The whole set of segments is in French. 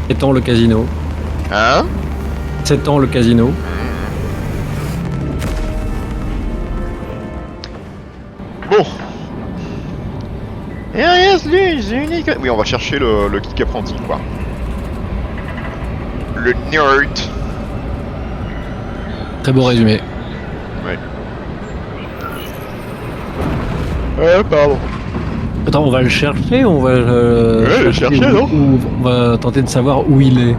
7 ans le casino. Hein? 7 ans le casino. Bon. Yes, unique. Oui, on va chercher le geek apprenti, quoi. Le nerd. Très beau résumé. Ouais. Pardon. Attends, on va le chercher ou on va Ouais, le chercher, non? ou on va tenter de savoir où il est.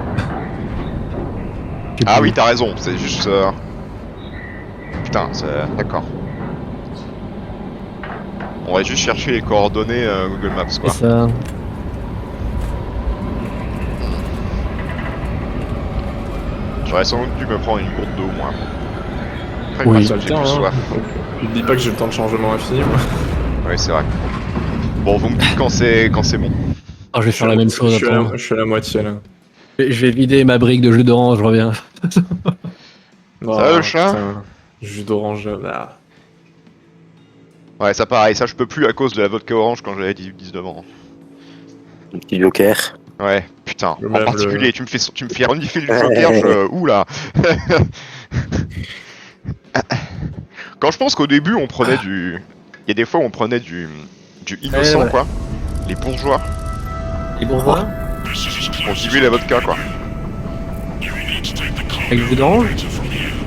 Ah oui, t'as raison, c'est juste... Putain, c'est... D'accord. On va juste chercher les coordonnées Google Maps, quoi. C'est ça. J'aurais sans doute dû me prendre une gourde d'eau, moi. Après, Oui. j'ai plus soif. Tu te dis pas que j'ai le temps de changement infini, moi. Oui, c'est vrai. Bon, vous me dites quand c'est bon. Oh, je vais faire la même chose. Attends. Je suis à la moitié, là. Je vais vider ma brique de jus d'orange, je reviens. Non, Ça va, le chat? putain, jus d'orange, là. Ouais, ça pareil, ça je peux plus à cause de la vodka orange quand j'avais 18-19 ans. Un petit joker. Ouais, putain, Le en même, particulier, tu me fais renifler le joker, oula. Quand je pense qu'au début on prenait du... Il y a des fois où on prenait du innocent, ouais. quoi. Les bourgeois. Les bourgeois On diluait la vodka, quoi. avec du jus d'orange.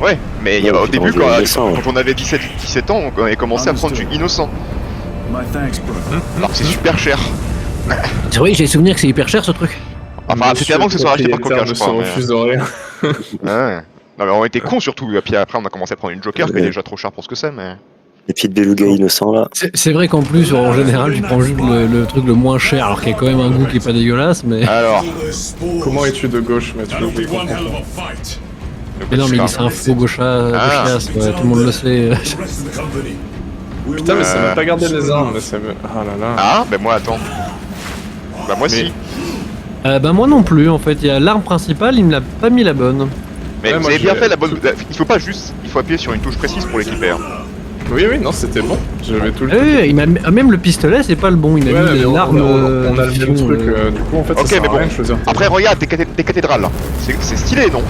Ouais, mais il y a, Ouais, au début, du quand innocent, ouais. on avait 17 ans, on avait commencé à prendre du innocent. Alors que c'est super cher. C'est vrai, j'ai souvenir que c'est hyper cher ce truc. Enfin, c'était avant que ce soit racheté par Coca, je ne se crois. mais- refuse de rien. Ouais. Non mais on était cons surtout, et puis après on a commencé à prendre une Joker qui est Ouais. déjà trop cher pour ce que c'est, mais... Les petites belugas innocents là. C'est vrai qu'en plus, en général, tu prends juste le truc le moins cher, alors qu'il y a quand même un goût qui est pas dégueulasse, mais. Alors, Comment es-tu de gauche, Mathieu? Je comprends pas. Mais non, mais putain. c'est un faux gauchias, ouais, tout le monde le sait. Putain, mais ça m'a pas gardé les armes, mais ça me... Ah là là. Ah, ben moi attends. Bah moi Mais- si. Bah, moi non plus, en fait, il y a l'arme principale, il me l'a pas mis la bonne. Mais Ouais, vous moi, avez bien je- fait la bonne... Il faut pas juste... Il faut appuyer sur une touche précise pour l'équiper. Oui, oui, non, c'était bon. J'avais tout le Ah oui, même le pistolet, c'est pas le bon, il a Ouais, mis mais l'arme. on a le même fiction, truc, du coup en fait Ok, ça sert mais à bon. rien de choisir. Après regarde, des cathédrales là. C'est stylé, non?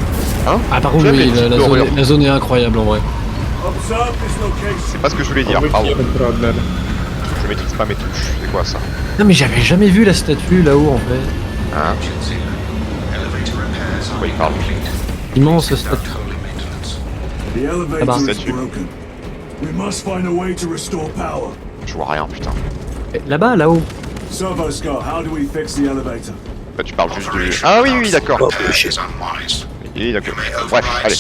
Hein? Ah, par contre, J'aime oui, les films la d'horreur. zone est incroyable en vrai. C'est pas ce que je voulais dire, pardon. Je maîtrise pas mes touches. C'est quoi ça? Non, mais j'avais jamais vu la statue là-haut en fait. Hein? Quoi il parle? Immense statue. The elevator bah. is Statue. broken. We must find a way to restore power. Je vois rien, putain. Là-bas, là-haut. Servo Scott, how do we fix the elevator? Bah tu parles juste de... Ah oui, oui, d'accord. Oh, shit. Oui, d'accord. Bref, allez.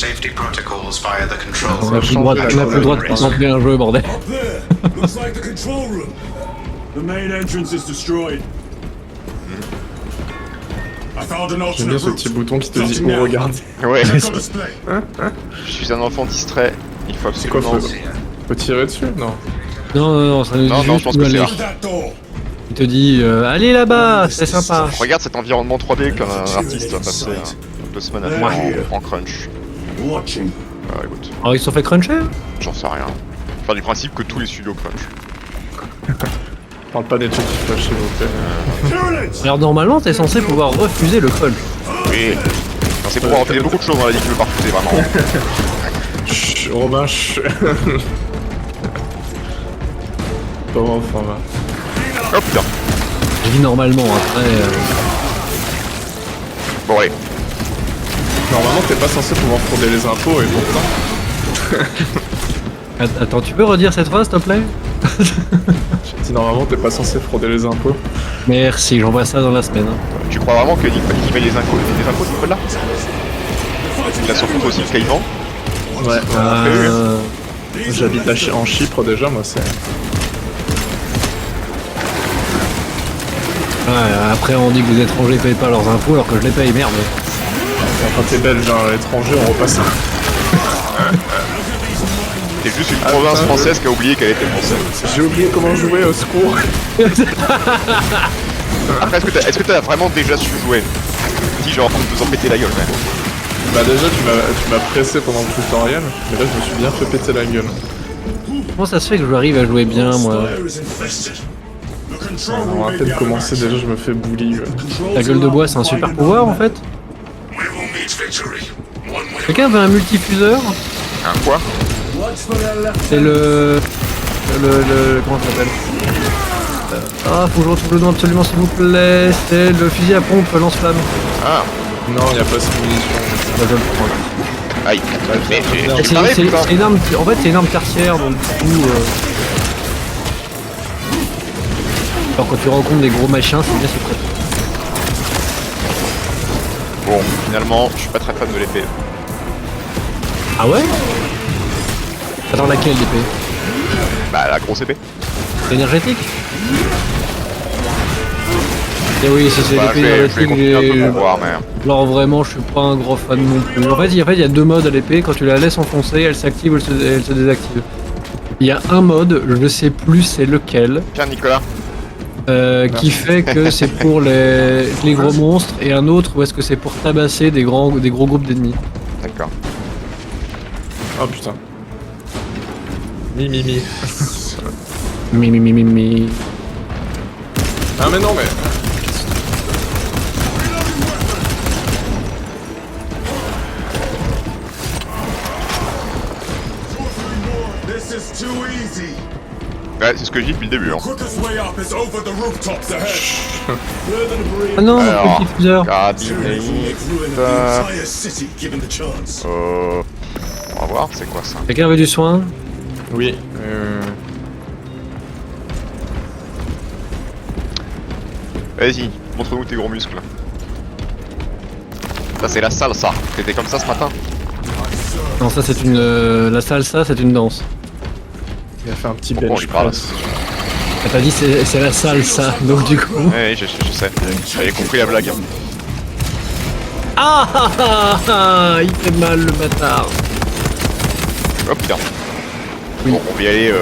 On a plus le droit de contempler un jeu, bordel. Up there! Looks like the control room. The main entrance is destroyed. I found an J'aime bien alternate ce route. petit bouton qui te dit Starting oh now. regarde. Ouais. Check on display. Je suis un enfant distrait. Il faut C'est quoi, absolument... faut tirer dessus? Non. Non, ça nous dit Non, juste je pense où que c'est aller. là. Find that door. Il te dit, allez là-bas, c'est sympa. Regarde cet environnement 3D qu'un artiste a passé 2 semaines à faire en crunch. Watching. Écoute, Alors ils se sont fait cruncher? j'en sais rien. Je pars du principe que tous les studios crunch. Parle pas des trucs qui flashent s'il vous plaît. Tyranids! Alors normalement, t'es censé pouvoir refuser le crunch. Oui. Non, c'est pour refuser beaucoup de choses dans la vie que je veux pas refuser vraiment. Chut, Robin, chut. Comment enfin va. Oh putain. Je dis normalement, après. Bon allez. Normalement t'es pas censé pouvoir frauder les impôts et pourtant. Attends, tu peux redire cette phrase, s'il te plaît? J'ai dit normalement t'es pas censé frauder les impôts. Merci, j'envoie ça dans la semaine. hein. Tu crois vraiment qu'il met les impôts là? Il a son compte aussi le Caïman. Ouais, Euh, j'habite en Chypre déjà, moi c'est. ouais, après, on dit que les étrangers payent pas leurs impôts alors que je les paye, merde. Quand t'es belge, à l'étranger, on repasse. C'est juste une province française qui a oublié qu'elle était française. J'ai oublié comment jouer, au secours. Après, est-ce que t'as vraiment déjà su jouer? Si, genre en faisant péter la gueule, même. Bah déjà tu m'as pressé pendant le tutoriel, mais là je me suis bien fait péter la gueule. Comment ça se fait que je arrive à jouer bien, moi? Fire is infested. Look control On room va à may peine be at commencer, rest. déjà je me fais bully. La gueule de bois, c'est un super pouvoir en fait. Quelqu'un veut un multifuseur? Un quoi? Watch for their left. C'est le... Comment ça s'appelle? Ah, faut que je retrouve le nom absolument s'il vous plaît. C'est le fusil à pompe lance-flamme. Ah, Non, il n'y a pas cette munition. Bah, je le prends. aïe. Mais C'est j'ai taré, putain. c'est une arme, en fait c'est une arme tertiaire donc du coup alors quand tu rencontres des gros machins c'est bien c'est prêt. Bon, finalement, je suis pas très fan de l'épée. Ah ouais? Attends laquelle l'épée? Bah, la grosse épée. C'est énergétique? Et oui si c'est Bah, je l'épée vais continuer un peu énergétique pour voir, mais... alors vraiment je suis pas un gros fan non plus. En fait il y a deux modes à l'épée, quand tu la laisses enfoncer elle s'active ou elle se désactive. Il y a un mode, je sais plus c'est lequel, Tiens, Nicolas. qui fait que c'est pour les gros monstres et un autre où est-ce que c'est pour tabasser des gros groupes d'ennemis. D'accord. Oh putain. Mi. Mi. Ah mais non mais... This is too easy. Ouais, c'est ce que je dis depuis le début. Hein. Quickest way up is over the rooftops ahead. Clear the debris. Ah non, Alors, mon petit diffuseur. Seriously, carabine, make ruin of the entire city given the chance. on va voir, c'est quoi ça? Quelqu'un veut du soin? Oui. Vas-y, montre-nous tes gros muscles. Ça c'est la salsa. T'étais comme ça ce matin? Non, ça c'est une. La salsa, c'est une danse. Il a fait un petit Bon, bench il parle. press. Ah, t'as dit c'est la salsa, donc du coup. Ouais, je sais. J'avais compris la blague. Il fait mal le bâtard. Oh putain. Oui. Bon, on va y aller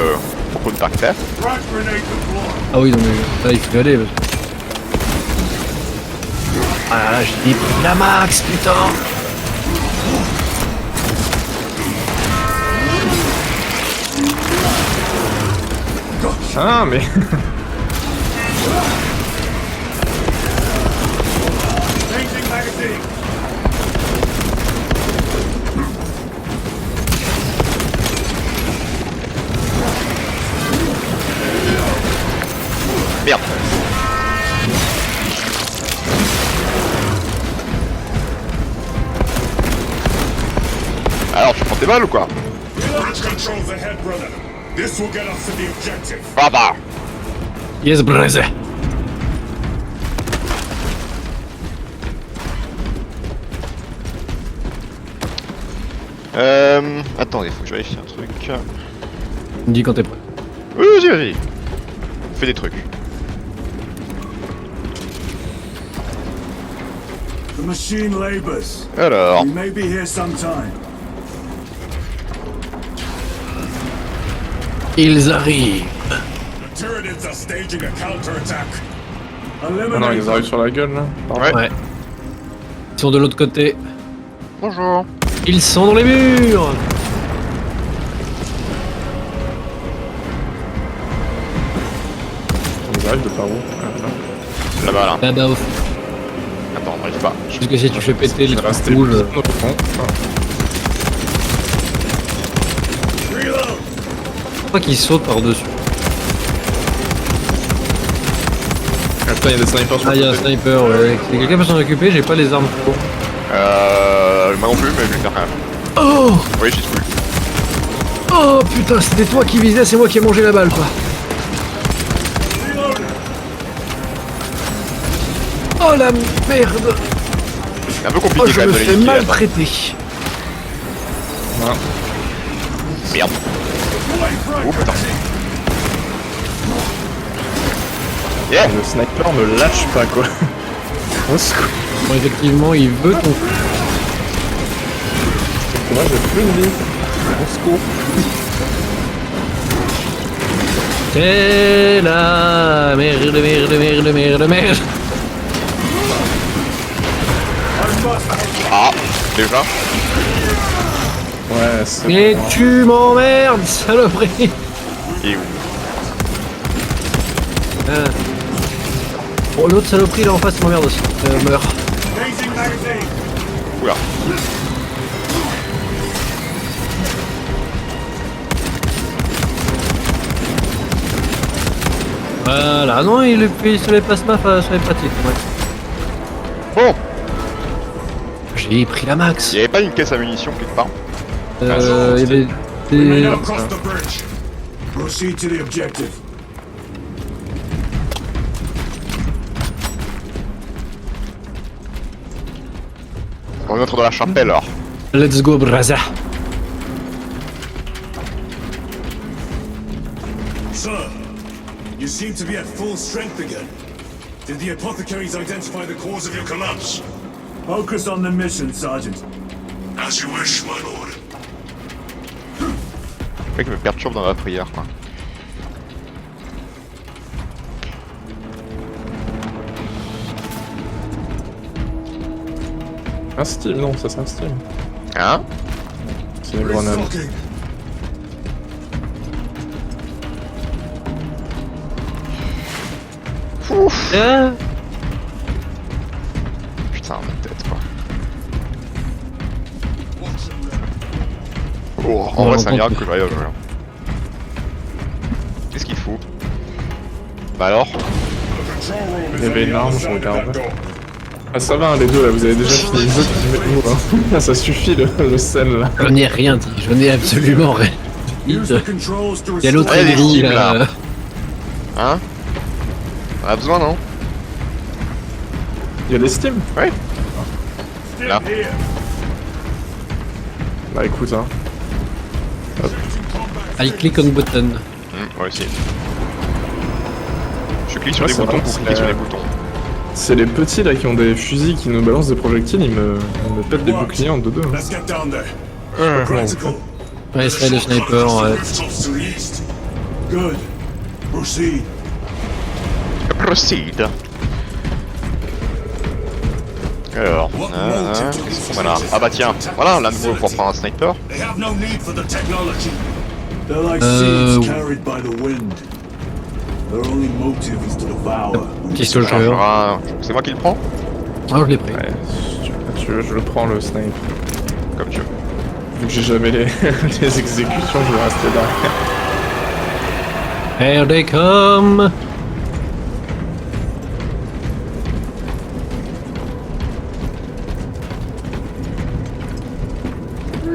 au compte par terre. Frag grenade deployed. Ah oui, non mais là il faut y aller. Ah là, j'ai dit la max, putain. Ah mais... Changing magazine. Merde. Alors, tu prends tes balles ou quoi? Bridge controls ahead, brother. This will get us to the objective. Ah bah. Yes, braise. Attendez, faut que je vérifie un truc. Tu me dis quand t'es prêt. Oui, vas-y. Fais des trucs. The machine labors. Alors, We may be here sometime. Ils arrivent. The Tyranids are staging a counterattack. Ah non, Eliminate ils arrivent sur la gueule là. Pardon. ouais. Ouais. Ils sont de l'autre côté. Bonjour. Ils sont dans les murs. Ils arrivent de par où? Ah, là. Là-bas, là. Là-bas au fond. Attends, on n'arrive pas. Parce que si tu fais péter les Je vais trucs rester rouges. bien au fond. Ah. Reload. Je crois qu'ils sautent par-dessus. Ah, putain, il y a des snipers sur Ah, le il y a un côté. sniper, ouais. Si quelqu'un peut s'en occuper, j'ai pas les armes pour. Moi non plus, mais je vais faire rien. Oh! Oui, j'y suis plus. Oh putain, c'était toi qui visais, c'est moi qui ai mangé la balle, quoi. Oh la merde! C'est un peu Oh, compliqué je quand me même de fais les mal liquider. traiter. Ah. Merde. Oh putain. Yeah. Le sniper me lâche pas quoi. Au secours. Bon, effectivement, il veut ton cul. Moi j'ai plus de vie. Au secours. C'est la merde. Ah, déjà. Ouais, c'est Et bon. tu m'emmerdes, saloperie! Et où? Ah. Oh, l'autre saloperie là en face, il m'emmerde aussi. Meurt. Raising magazine. Oula. Voilà, non, il est pris sur les plasmas, sur les pratiques. Ouais. Bon, J'ai pris la max. il y avait pas une caisse à munitions quelque part? Il y avait We may des... now cross the bridge. Proceed to the objective. On rentre dans la chapelle alors. Let's go, braza. Sir, you seem to be at full strength again. Did the apothecaries identify the cause of your collapse? Focus on the mission, Sergeant. As you wish, my lord. Le mec me perturbe dans la prière quoi. Un Steam, non, ça c'est un Steam. Hein? C'est une grenade. Restocking. Ah. Putain, ma tête quoi. Oh, en vrai c'est un miracle que j'arrive à jouer. Qu'est-ce qu'il fout? Bah alors? Il y avait une arme, je regarde. Ah ça va, hein, les deux là, vous avez déjà fini les autres, hein. Ça suffit le sel là. Je n'ai rien dit, je n'ai absolument rien Use dit. the controls to Il y a l'autre Ouais, les ennemi cibles, là. là. Hein? On a besoin non? Il y a des Steam? Ouais. Still Là. here. Bah écoute, hein. I click on button. Moi aussi. Je clique sur Ouais, les c'est boutons vrai, pour c'est cliquer sur les boutons. C'est les petits là qui ont des fusils qui nous balancent des projectiles, ils me pètent des boucliers en 2-2. Hein. Let's get down there. Practical. Ouais, c'est le sniper, ouais. Rooftops to the east. Good. Proceed. Proceed. Alors, qu'est-ce qu'on a là? Ah bah tiens, voilà l'un de vous pour prendre un sniper. They have no need for the technology. They're like Uh, seeds carried by the wind. Their only motive is to devour. Pistol Alors, tueur. c'est moi qui le prends? Ah, je l'ai pris. Ouais, si tu veux, je le prends le snipe. Comme tu veux. Vu que j'ai jamais les, les exécutions, je vais rester derrière. Here they come.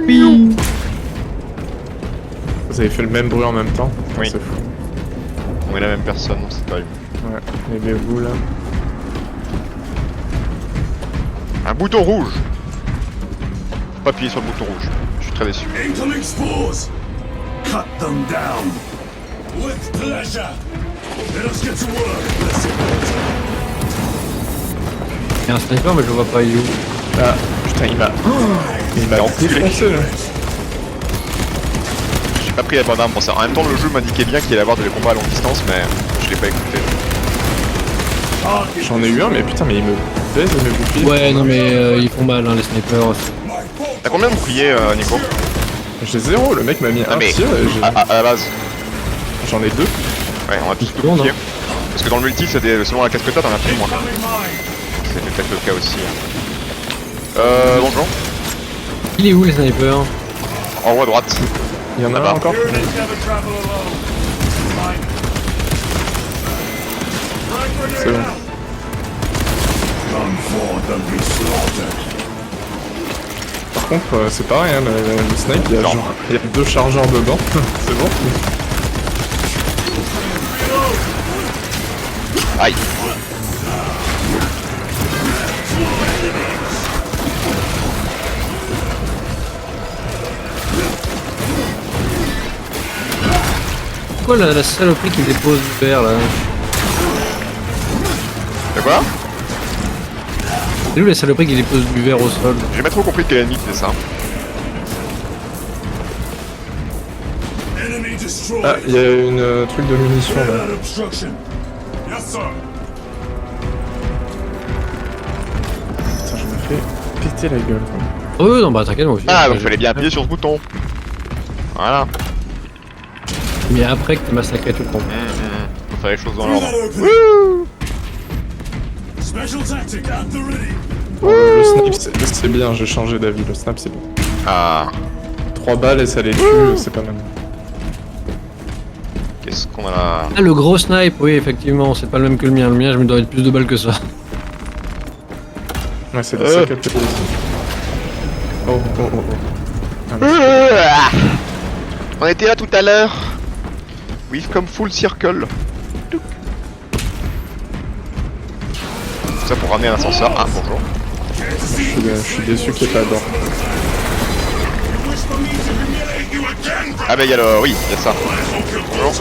Oui. Vous avez fait le même bruit en même temps? Oui. C'est fou. On est la même personne, c'est terrible. Ouais, les vous là. Un bouton rouge! Faut pas appuyer sur le bouton rouge. Je suis très déçu. Incoming spores. Cut them down. With pleasure. Let us get to work. Blessed Lord. Il y a un sniper, mais je le vois pas, il est où? Ah, putain, il m'a défoncé là. J'ai pas pris la bonne arme pour ça. En même temps, le jeu m'indiquait bien qu'il allait avoir des combats à longue distance, mais je l'ai pas écouté. J'en ai eu un, mais putain, mais il me baise mes boucliers. Ouais, non, mais ils font mal, hein, les snipers. T'as combien de boucliers, Nico? J'ai 0, le mec m'a mis Ah, un mais tir et à la base. j'en ai 2. Ouais, on a tous deux Bon, boucliers. non. Parce que dans le multi, selon la casque que t'as, t'en as plus moins. Incoming mine. C'était peut-être le cas aussi. Bonjour. Il est où, les snipers? En haut à droite. Il y en a un Là-bas. encore? Units never travel alone. Mine. Right C'est bon. Come forth and be slaughtered. Par contre, c'est pareil, hein, le snipe, il y a Non. genre, il y a 2 chargeurs dedans. C'est bon? Aïe. Pourquoi la saloperie qui dépose du verre, là? De quoi? C'est où la saloperie qui dépose du verre au sol? J'ai jamais trop compris quel ennemi faisait ça. Enemy destroyed. Ah, il y a une truc de munitions Clear là. that obstruction. Yes, sir. Putain, je me fais péter la gueule. Quoi. Oh, non, bah t'inquiète, moi aussi. Ah, donc fallait bien appuyer sur ce bouton. Voilà. Mais après que t'es massacré, tu le prends. Faut faire les choses dans Through l'ordre. that opening. Special tactic at the ready. Le snipe, c'est bien, j'ai changé d'avis. Le snap, c'est bon. Ah, 3 balles et ça les tue, c'est pas mal. qu'est-ce qu'on a là? Ah, le gros snipe, oui, effectivement, c'est pas le même que le mien. Le mien, je me dois être plus de balles que ça. Ouais, c'est des sacs à péter aussi. Oh, oh, oh, oh. On était là tout à l'heure. We've come full circle. Tout ça pour ramener un ascenseur. Ah, bonjour. Je suis déçu qu'il n'y ait pas d'or. Ah bah il y a le... Oui, il y a ça. Bonjour.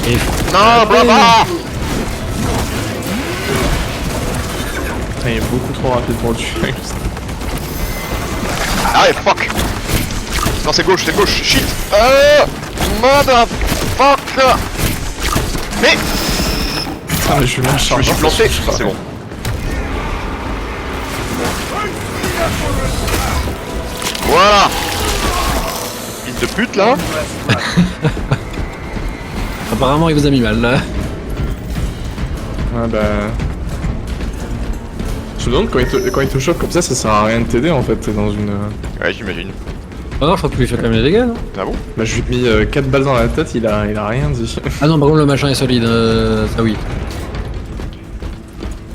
Et Non, brava. Il est beaucoup trop rapide pour le tuer. Ah ouais, fuck. Non, c'est gauche, shit. Motherfucker. Mais... Ah, mais je suis mal Je me chargé. suis planté. Ah, c'est bon. Voilà. Fils de pute, là. apparemment, il vous a mis mal, là. Ah bah... Je me demande quand il te chope comme ça sert à rien de t'aider en fait, t'es dans une... Ouais, j'imagine. Ah non, je crois que lui fait quand même des dégâts, non? Ah bon? Bah je lui ai mis 4 balles dans la tête, il a rien dit. Ah non, par contre, le machin est solide, ça oui.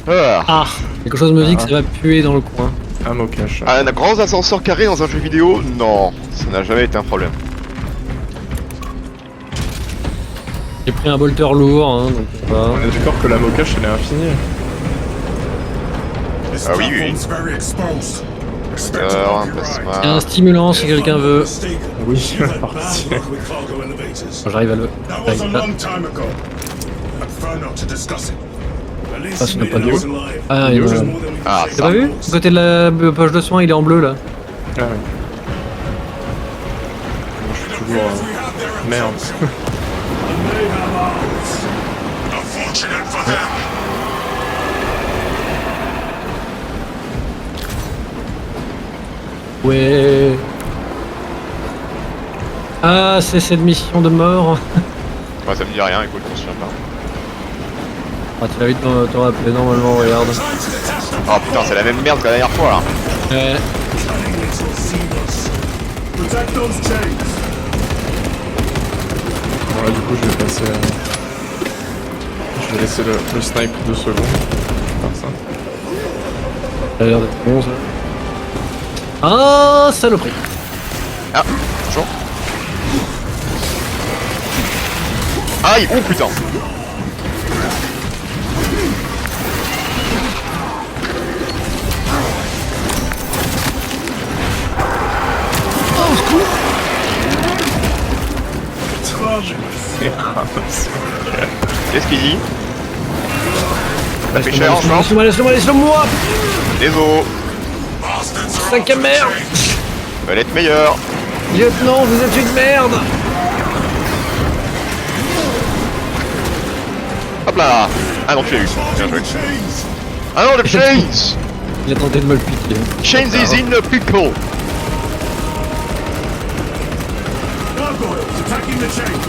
Ah. Quelque chose me dit que ça va puer dans le coin. Ah, mocache. Un grand ascenseur carré dans un jeu vidéo? Non, ça n'a jamais été un problème. J'ai pris un bolter lourd, hein, donc voilà. On est d'accord que la mocache elle est infinie. This Ah oui, oui. platform's very exposed. Expect to Alors, un bump your ride. plasma. Il y a un stimulant si quelqu'un veut. Mistaken. Oui, You've had bad parti. luck with cargo elevators. J'arrive à le... That was a J'arrive long time ago. I prefer not to discuss it. At least Ah, you ce n'est made pas it du out tout. alive. Ah, il Which is va... more than we can Ah, say T'as pas vu? for À côté de la poche de soin, il est en bleu, là. Ah oui. Moi, je suis toujours... Merde. Unfortunate for them. Ouais. Ah, c'est cette mission de mort. Moi, ça me dit rien, écoute, on se souvient pas. Ah, tu l'as vite te rappeler normalement, regarde. Oh putain, c'est la même merde que la dernière fois là. Protect those chains. Bon là du coup je vais passer... Je vais laisser le snipe 2 secondes. Faire ça. Ça a l'air d'être bon, ça. Ah, saloperie. Ah, bonjour. Aïe, oh putain. Qu'est-ce qu'il dit? Ça fait cher en chance. Laisse-le-moi. Désolé. Cinquième merde. Fallait être meilleur. Lieutenant, vous êtes une merde. Hop là. Ah non, tu l'as eu. Bien joué. Ah non, le chains. Il a tenté de me le piquer. Chains is in the pickle. Gargoyles attacking the chains.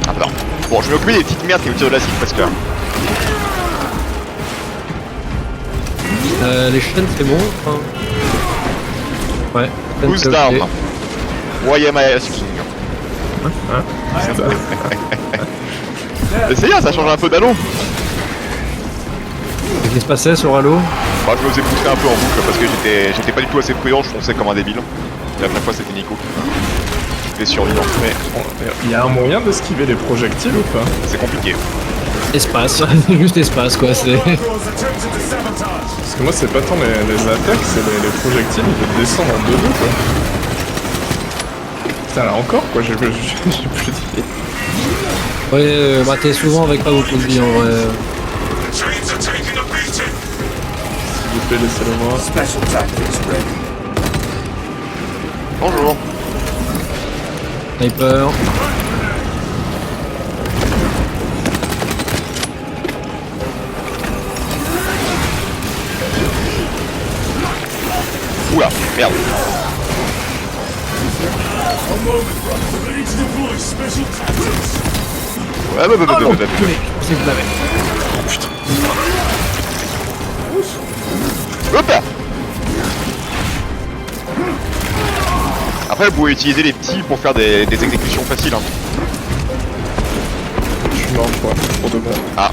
Ah pardon. Bon, je vais m'occuper des petites merdes qui me tirent de l'acide parce que... Les chaînes, c'est bon. Enfin... Ouais. chaînes, Who's c'est ok. down? Why am I asking? Essayez, ça change un peu d'allô. Qu'est-ce qui se passait sur Halo? Bah, je me faisais pousser un peu en boucle parce que j'étais pas du tout assez prudent, je fonçais comme un débile. Et à chaque fois c'était Nico. J'étais survivant. Mais il y a un moyen d'esquiver les projectiles ou pas? C'est compliqué. Espace. Juste espace, quoi. C'est... Gargoyles attempted to sabotage. Parce que moi c'est pas tant les attaques, c'est les projectiles, ils descendent en 2-2 quoi. Putain là encore quoi, j'ai plus de vie. Ouais, bah t'es souvent avec pas beaucoup de vie en vrai. The chains are taking a beating. S'il vous plaît laissez-le moi. Special tactics ready. Bonjour. Sniper. Oula, merde. Ready to deploy special tactics. Ouais, Oh non, purée, je pensais que je l'avais. Hop là. Après, vous pouvez utiliser les petits pour faire des exécutions faciles. Hein. Je suis mort, je crois, pour de bon. Ah,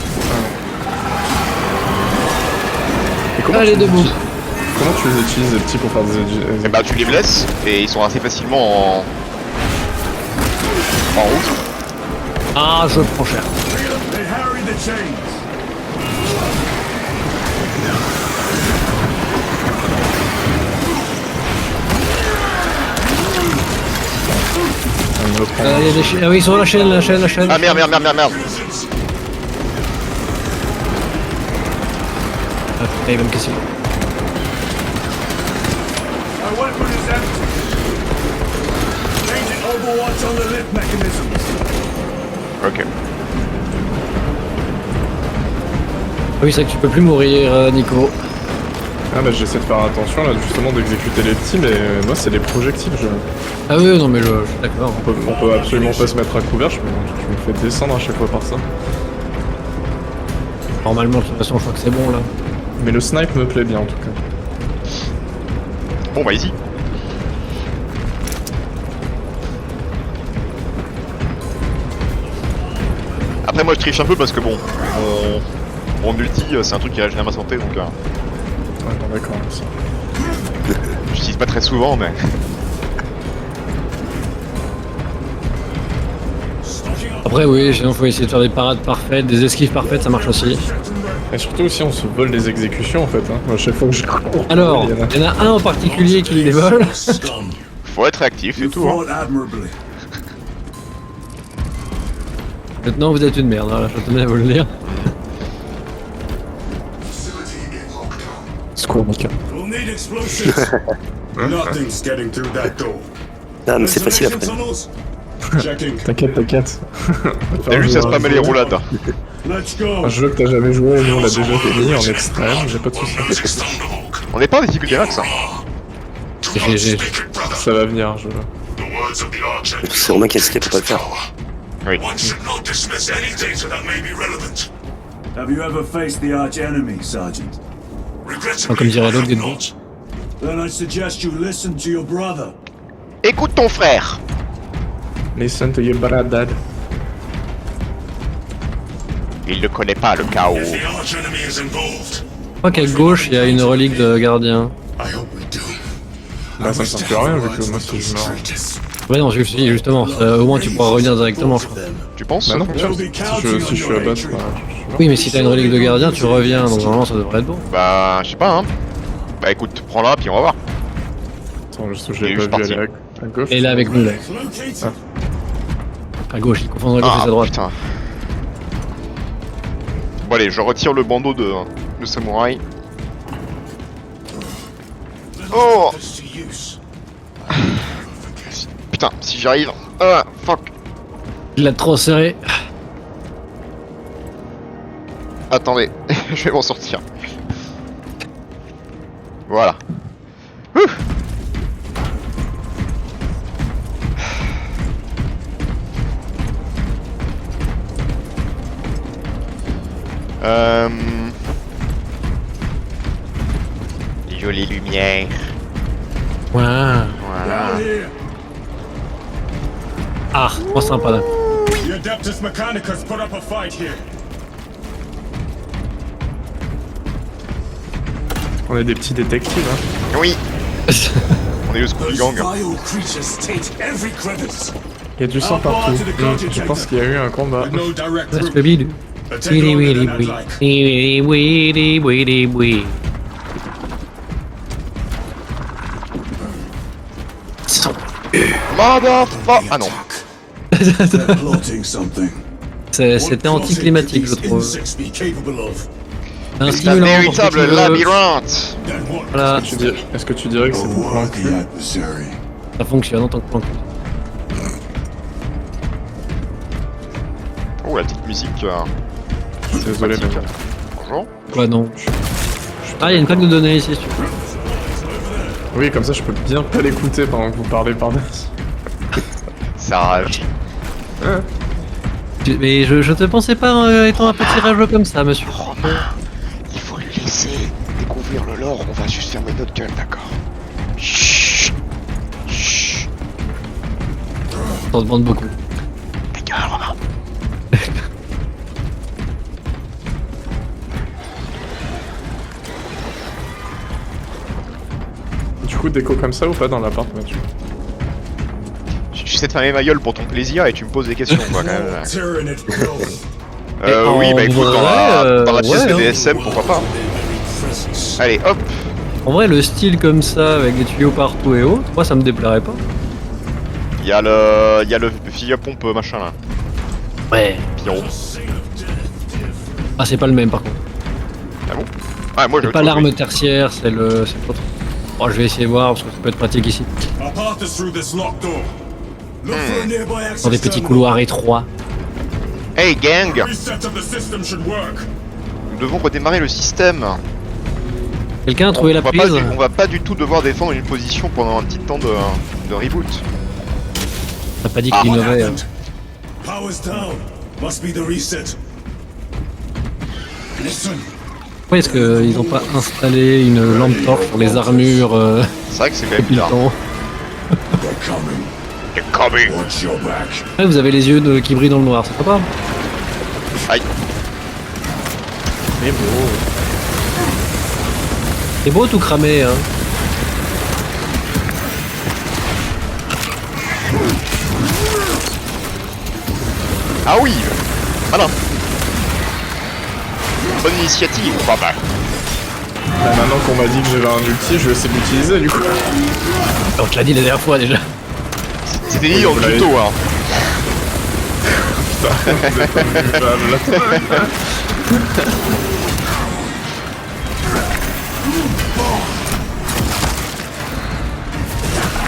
Et comment Allez, tu les debout. utilises- Comment tu les utilises, les petits, pour faire et bah tu les blesses et ils sont assez facilement en route. Ah, je prends cher. They harry the chains. un autre Il y a des ah oui, ils sont la chaîne, la chaîne, la chaîne. Ah merde. Ah, putain, il va me casser. My weapon is empty. Changing overwatch on the lift mechanisms. Ok. Ah oui, c'est vrai que tu peux plus mourir, Nico. Ah bah j'essaie de faire attention là, justement d'exécuter les petits, mais moi c'est les projectiles. Ah oui, non, mais je suis d'accord. On peut absolument pas se mettre à couvert, je me fais descendre à chaque fois par ça. Normalement, de toute façon, je crois que c'est bon là. Mais le snipe me plaît bien en tout cas. Bon bah easy. Après moi je triche un peu parce que bon, mon ulti c'est un truc qui régénère ma santé donc Ouais, non, d'accord, ça. j'utilise pas très souvent mais... Après, oui, sinon, faut essayer de faire des parades parfaites, des esquives parfaites, ça marche aussi. Et surtout aussi on se vole des exécutions en fait, hein. Moi, à chaque fois que je cours. Alors, il y en a- il y en a un en particulier qui les vole. Scum. Faut être réactif et You tout. Hein. fought admirably. Maintenant, vous êtes une merde, voilà, je tenais à vous le dire. Secours, Mika. We'll need explosives. Nothing's getting through that door. Ah, mais c'est facile Ventilation après. tunnels? Checking. T'inquiète. T'as juste à spammer les roulades. Let's go. Un jeu que t'as jamais joué, nous on l'a déjà fini en extrême, j'ai pas de soucis. On n'est pas en difficulté max. Hein. GG. Ça va venir, je... C'est Romain qui a cité pour pas le faire. Oui. One should not dismiss any data that may be relevant. Have you ever faced the arch enemy, Sergeant? Ah, comme dirait l'autre, dites-vous. Then I suggest you listen to your brother. Écoute ton frère. Listen to your brother. Il ne connaît pas le chaos. If the arch enemy is involved, Je crois qu'à gauche, il y a une relique de gardien. I hope we do. Bah ça sert plus à rien vu que moi si je meurs. Ouais, non, justement, au moins tu pourras revenir directement, je crois. Tu penses Bah non, ça si je suis à base, bah, je suis mort. Oui, mais si t'as une relique de gardien, tu reviens, donc normalement ça devrait être bon. Bah je sais pas hein. Bah écoute, prends-la puis on va voir. Attends, juste je Il est l'ai pas juste vu parti. aller à gauche. Et là avec nous, là. Located. À gauche, il confond à gauche et à droite. Putain. Bon allez, je retire le bandeau de samouraï. Oh This to use. putain, si j'y arrive. Ah fuck. Il l'a trop serré. Attendez, je vais m'en sortir. Voilà. Ouh. Jolie lumière. Ouais. Voilà. Down here. Ah, trop sympa là. The Adeptus Mechanicus put up a fight here. On est des petits détectives, hein. Oui, on est le Scooby Gang. vile creatures taint every crevice. Il y a du sang partout. Je pense qu'il y a eu un combat. With no direct Let's route. go, Bill. But take longer than I'd like. Motherfuck. Ah non. They're plotting something. C'était anticlimatique, je trouve. Insects be capable of. Un C'est un stimulant pour véritable que tu veux- labyrinthe. Then what? Voilà, Est-ce que tu dirais que c'est pour Or plan the cul? adversary. ça fonctionne en tant que plan. Oh la petite musique. Désolé, sympathique. mais... Bonjour. Quoi, non. Ah, il y a une plaque de données ici, si tu veux. Oui, comme ça je peux bien pas l'écouter pendant que vous parlez par-dessus. Ça rage. Mais je te pensais pas étant un petit rageux comme ça, monsieur. Romain, il faut lui laisser découvrir le lore, on va juste fermer notre gueule, d'accord? Chut. Chut. T'en demandes beaucoup. Ta gueule, Romain. Du coup, déco comme ça ou pas dans l'appart, Mathieu? J'essaie de fermer ma gueule pour ton plaisir et tu me poses des questions, quoi, quand même. Tyrannid filth. Oui, bah écoute, dans la pièce ouais, BDSM, pourquoi pas. Allez, hop. En vrai, le style comme ça, avec des tuyaux partout et autres, moi ça me déplairait pas. Il y a le fusil à pompe machin là. Ouais. Pyro. Ah, c'est pas le même par contre. Ah bon? Ah, moi je C'est pas trouve, l'arme oui. tertiaire, c'est l'autre. Oh, je vais essayer de voir parce que ça peut être pratique ici. Our path is through this locked door. Look for a nearby access Dans des petits terminal. couloirs étroits. Hey gang! Reset of the system should work. Nous devons redémarrer le système. Quelqu'un a trouvé la on prise? va pas du tout devoir défendre une position pendant un petit temps de reboot. T'as pas dit Ah, qu'il What innovait. happened? Power's down. Must be the reset. Listen. Pourquoi est-ce qu'ils ont pas installé une lampe torche sur les armures C'est vrai que c'est quand même depuis le bizarre. temps? They're coming. You're coming. Watch your back. Ouais, vous avez les yeux qui brillent dans le noir, c'est sympa. Aïe. Mais bon. C'est beau tout cramé, hein. Ah oui! Voilà. Bonne initiative, pas mal. Bah, maintenant qu'on m'a dit que j'avais un ulti, je vais essayer de l'utiliser du coup. On te l'a dit la dernière fois déjà. C'était dit dans le tuto, hein.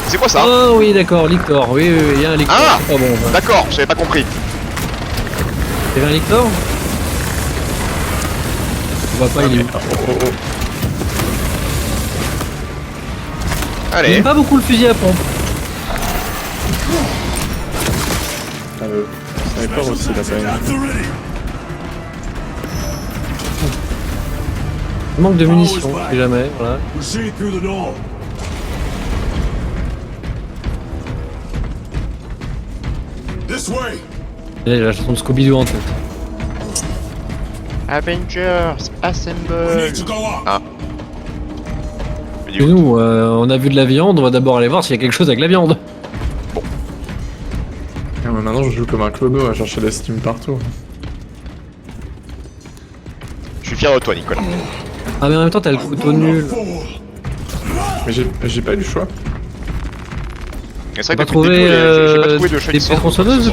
C'est quoi ça? Oh oui, d'accord, Lictor. Oui, il y a un Lictor. Ah C'est pas bon. Ça. D'accord, j'avais pas compris. Il y avait un Lictor? On voit pas, il est où? Il Allez. aime pas beaucoup le fusil à pompe. Sniper aussi, la peine. At the ready. Il manque de munitions, si jamais, voilà. Proceed through the door. This way. J'ai la chanson de Scooby-Doo en tête. Avengers, We assemble. need to go up. Ah. Mais Et du coup, nous, on a vu de la viande, on va d'abord aller voir s'il y a quelque chose avec la viande. Ah, mais maintenant je joue comme un clodo à chercher des steam partout. je suis fier de toi, Nicolas. Ah mais en même temps t'as le couteau nul. Mais j'ai pas eu le choix. Et c'est T'as vrai que pas depuis le trouvé début, j'ai pas trouvé de des shiny sword. tronçonneuses? Non.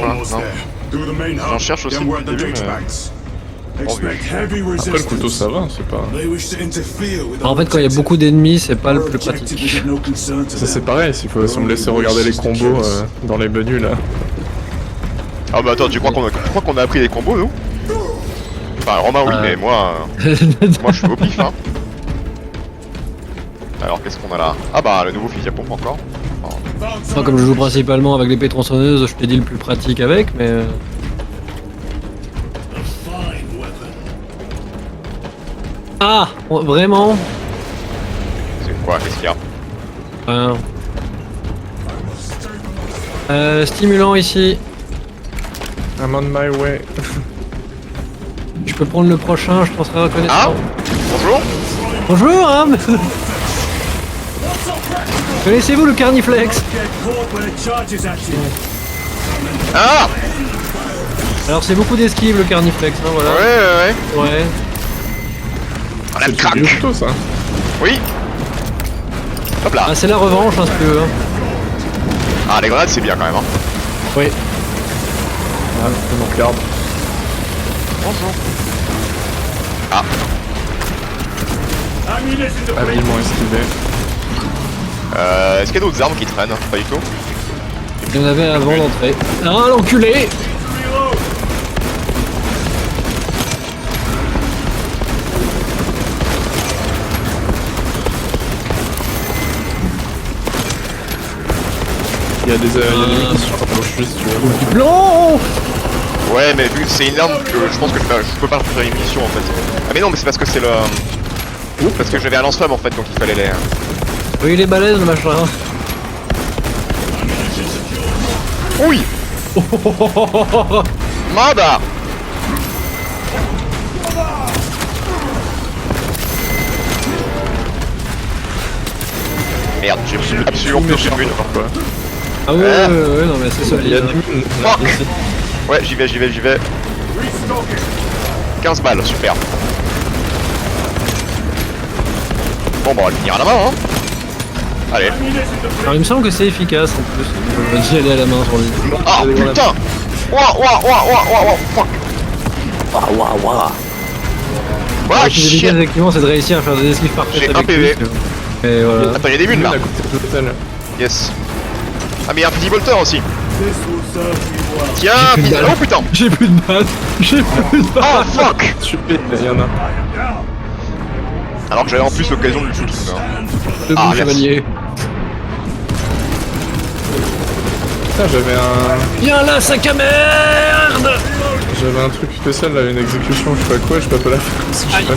Through the main J'en hub, cherche aussi then we're at the depuis le début, Drake's mais- banks. Expect heavy Après le couteau resistance. ça va, c'est pas... They wish to interfere with En our fait quand il y a objective. beaucoup d'ennemis c'est pas le Our plus objective pratique. is no concern to Ça c'est them. pareil, il faut me laisser regarder les combos dans les menus là. Ah bah attends, tu crois qu'on a appris les combos, nous? Enfin, Romain, oui, mais moi je suis au pif, hein. Alors, qu'est-ce qu'on a là? Ah bah, le nouveau fusil à pompe encore. Moi comme je joue principalement avec l'épée tronçonneuse, je t'ai dit le plus pratique avec, mais... Fine weapon. Ah vraiment? C'est quoi? Qu'est-ce qu'il y a? Enfin... stimulant ici. I'm on my way. Je peux prendre le prochain, je penserai reconnaître. Ah Bonjour. Bonjour hein. Connaissez-vous le Carniflex? Get caught when it charges at you. Ah Alors c'est beaucoup d'esquive le Carniflex, hein, voilà. Ouais. Ouais. On a le C'est crack. du couteau ça. Oui. Hop là. Ah c'est la revanche hein, si tu veux. Hein. Ah, les grenades, c'est bien quand même, hein. Oui. Ah, regarde. Bonjour. Ah, Ammunition to Habilement esquivé. est-ce qu'il y a d'autres armes qui traînent? Pas du tout. Il y en avait avant d'entrer. Ah l'enculé! reload. Il y a des missions juste, tu vois. Blanc. Ouais, mais vu que c'est une arme que je pense que je peux pas faire une mission en fait. Ah mais non, mais c'est parce que c'est le... Parce que j'avais un lance-flamme en fait, donc il fallait les... Oui, il est balèze le machin. Oui. Mada. Merde, j'ai absolument plus de mine. Ah ouais, non mais c'est Il y solide. a des mines. Fuck. Ici. Ouais, j'y vais. 15 balles, super. Bon, bah on va le finir à la main, hein. Allez. Alors il me semble que c'est efficace en plus. On va d'y aller à la main sur lui. Ah putain. Ouah, fuck. Waouh, waouh, waouh. Ah Ce qui est délicat, shit. effectivement, c'est de réussir à faire des esquives parfaites J'ai avec un PV. lui. Et voilà. Attends, y'a des bulles là. À côté de l'hôtel. Yes. Ah mais y'a un petit volteur aussi. This will serve you well. Tiens, J'ai plus de petit... balles. Oh putain. J'ai plus de balles. J'ai plus de balles. Oh fuck. Super, il y en a. Alors que j'avais en plus l'occasion de le shooter. Debout, Ah, merci. chevalier. Putain, Viens là, sac à merde. j'avais un truc spécial là, une exécution, je sais pas quoi, je peux pas la faire parce que je sais pas.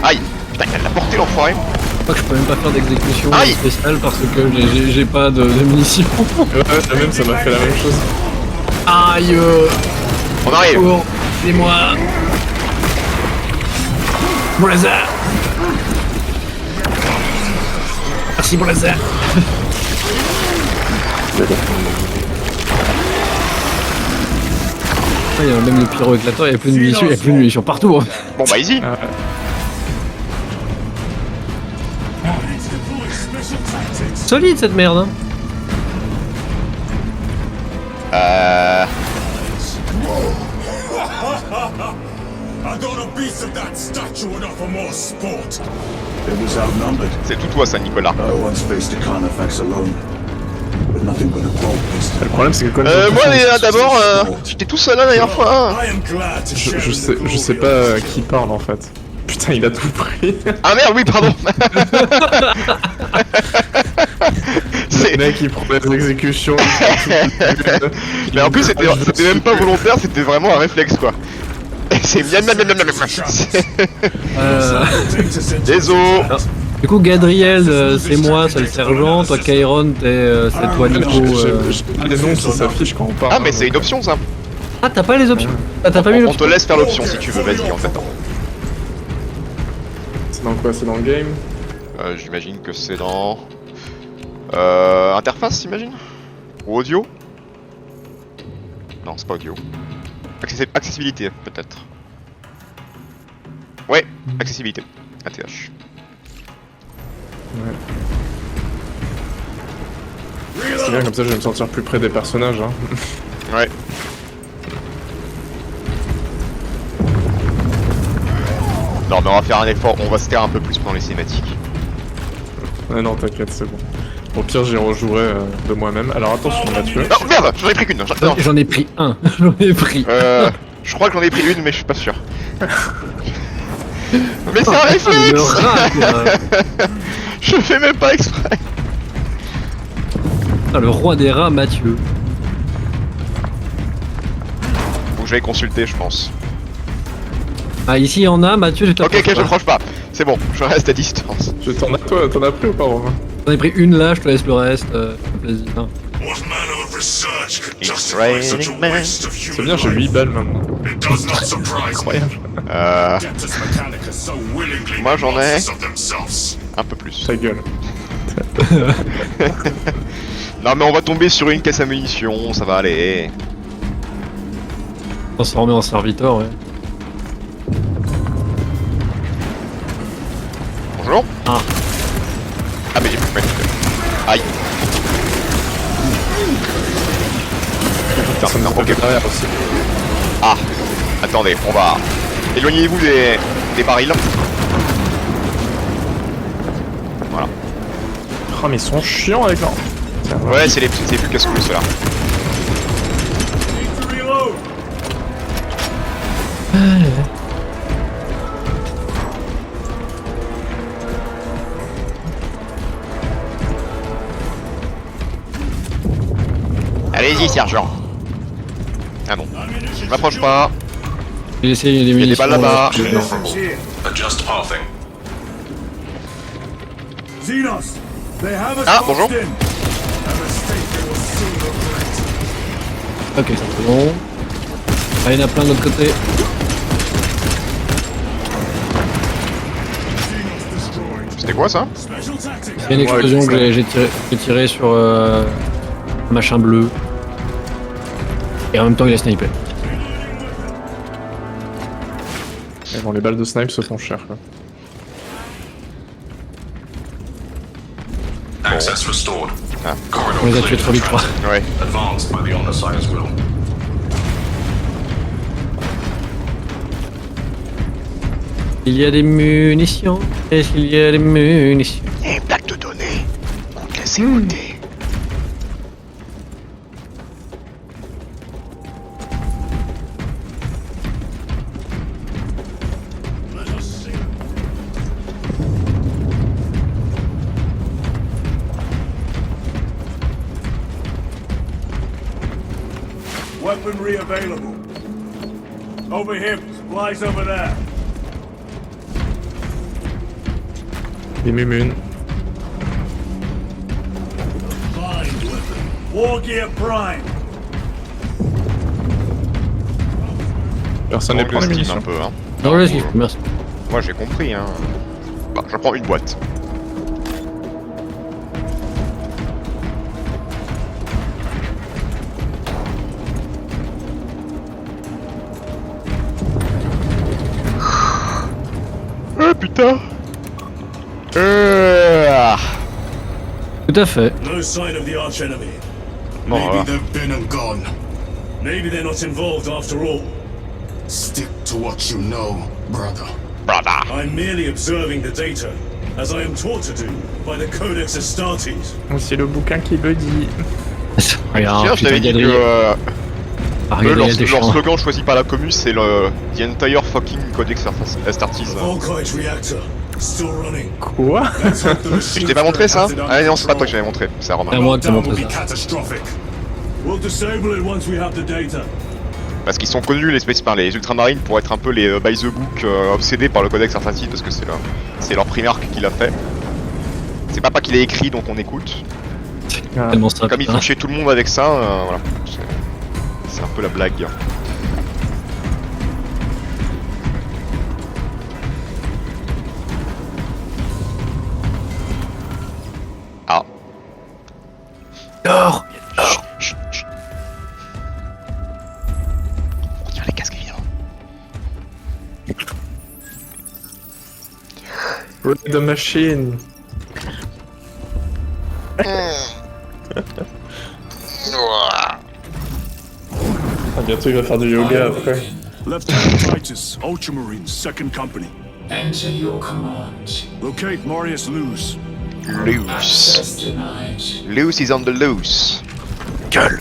Aïe. Putain, il a de la portée l'enfoiré. Je crois que je peux même pas faire d'exécution Aïe. spéciale parce que j'ai pas de munitions. Ouais, la même, ça m'a fait la même chose. Aïe. On arrive. Oh, aidez-moi. Blazer. Merci Blazer. Ah, il y a même le pyro éclateur, il y a plus de munitions, partout. Hein. Bon bah easy. Ah, Solide cette merde. Hein. I thought a beast of that stature would offer more sport. It was outnumbered. C'est tout toi ça, Nicolas. I once faced a Carnifax alone, with nothing but a bow pistol. le problème c'est que quand Moi d'abord, j'étais tout seul la dernière fois. I am glad to share je sais pas à qui parle en fait. Putain, il a tout pris. Ah merde, oui, pardon. Le mec il prend les exécutions. Mais en plus c'était même pas volontaire, c'était vraiment un réflexe quoi. Et c'est bien. Désolé. Du coup, Gadriel, c'est moi, c'est le sergent. Toi, Kairon, c'est toi, Nico. Les noms qui s'affichent quand on parle. Ah mais c'est une option ça. Ah, t'as pas les options. Ah, t'as pas mis On te l'option. laisse faire l'option si tu veux, vas-y en fait. C'est dans quoi? C'est dans le game? J'imagine que c'est dans... interface, j'imagine? Ou audio? Non, c'est pas audio. Accessibilité, peut-être. Ouais, accessibilité. ATH. Ouais. C'est bien, comme ça je vais me sentir plus près des personnages. Hein. Ouais. Non mais on va faire un effort, on va se taire un peu plus pendant les cinématiques. Ouais, non, t'inquiète, c'est bon. Au pire, j'y rejouerai de moi-même. Alors attention, Mathieu. Non merde, j'en ai pris qu'une. Non. J'en ai pris un. J'en ai pris. Je crois que j'en ai pris une mais je suis pas sûr. Mais c'est un Le réflexe. rat, quoi. Je fais même pas exprès. Ah, le roi des rats, Mathieu. Faut que je vais consulter, je pense. Ah, ici, il y en a, Mathieu, je Ok, t'approche je pas. approche pas. C'est bon, je reste à distance. T'en as pris ou pas, Romain? J'en ai pris une là, je te laisse le reste. Ça fait plaisir. Hein. What manner of research could It's justify such a raining men. waste of C'est human bien, j'ai 8 balles maintenant. It does not surprise me. Incroyable. Debtors Mechanicus so willingly Moi, j'en ai. masters of themselves. Un peu plus. Ta gueule. Non mais on va tomber sur une caisse à munitions, ça va aller. Transformé en serviteur, ouais. Bonjour. Ah. Ah mais j'ai plus de manière. Aïe. Putain, non, ok. derrière aussi. Ah. Attendez, on va... Éloignez-vous des barils. Voilà. Oh, mais ils sont chiants avec leur... Tiens, voilà. Ouais, c'est les plus casse-couilles ceux-là. Need to reload. Allez-y, sergent. Ah bon. Je m'approche pas. J'ai essayé des Il y a des munitions. balles là-bas. Weapons here. Adjust pathing. Xenos, they have us Ah, boxed bonjour. in. A mistake they will soon regret. Ok, c'est bon. Ah, il y en a plein de l'autre côté. Xenos destroyed. C'était quoi ça? Special tactics. Il y a une explosion que j'ai tiré sur un machin bleu. Et en même temps, il a snipé. Et bon, les balles de snipe se font cher, quoi. Access restored. Ah. Corridor On les a tués cleared. trop vite, je crois. Ouais. Advanced by the Omnissiah's will. Il y a des munitions. Est-ce qu'il y a des munitions? Il y a une plaque de données. Compte la sécurité. Let us see. Weaponry available. Over here, supplies over there. Les mumunes. Fine weapon. War gear prime. Personne ne Manque prend de les Steam munitions. un peu, hein. Non, je kiffe, merci. Moi j'ai compris, hein. Bah, je prends une boîte. Ah putain. Tout à fait. No sign of the arch enemy. Bon, Maybe voilà. they've been and gone. Maybe they're not involved after all. Stick to what you know, brother. Brother. I'm merely observing the data, as I am taught to do by the Codex Astartes. C'est le bouquin qui le dit. Regarde, Tiens, je t'avais dit que eux, leur slogan choisi par la commu, c'est le The Entire Fucking Codex Astartes. Volkite reactor, still running. Quoi? Let's hope the Je machines t'ai pas montré ça? are Ah non, c'est pas toi que j'avais montré, c'est Romain. Ah, moi que t'as Meltdown montré will be ça. catastrophic. We'll disable it once we have the data. Parce qu'ils sont connus, les ultramarines, pour être un peu les by the book, obsédés par le Codex Astartes, parce que c'est leur primarque qui l'a fait. C'est pas qu'il est écrit, donc on écoute. Tellement simple. Comme ils font chier tout le monde avec ça, voilà. C'est un peu la blague. Ah. Dors. Chut, chut. On tire les casques évidemment. Run the machine. Ah, bientôt il va faire du yoga après. Lieutenant Titus, Ultramarines, 2nd Company. Enter your command. Locate Marius Luz. Loose. Access denied. Loose is on the loose. Gueule.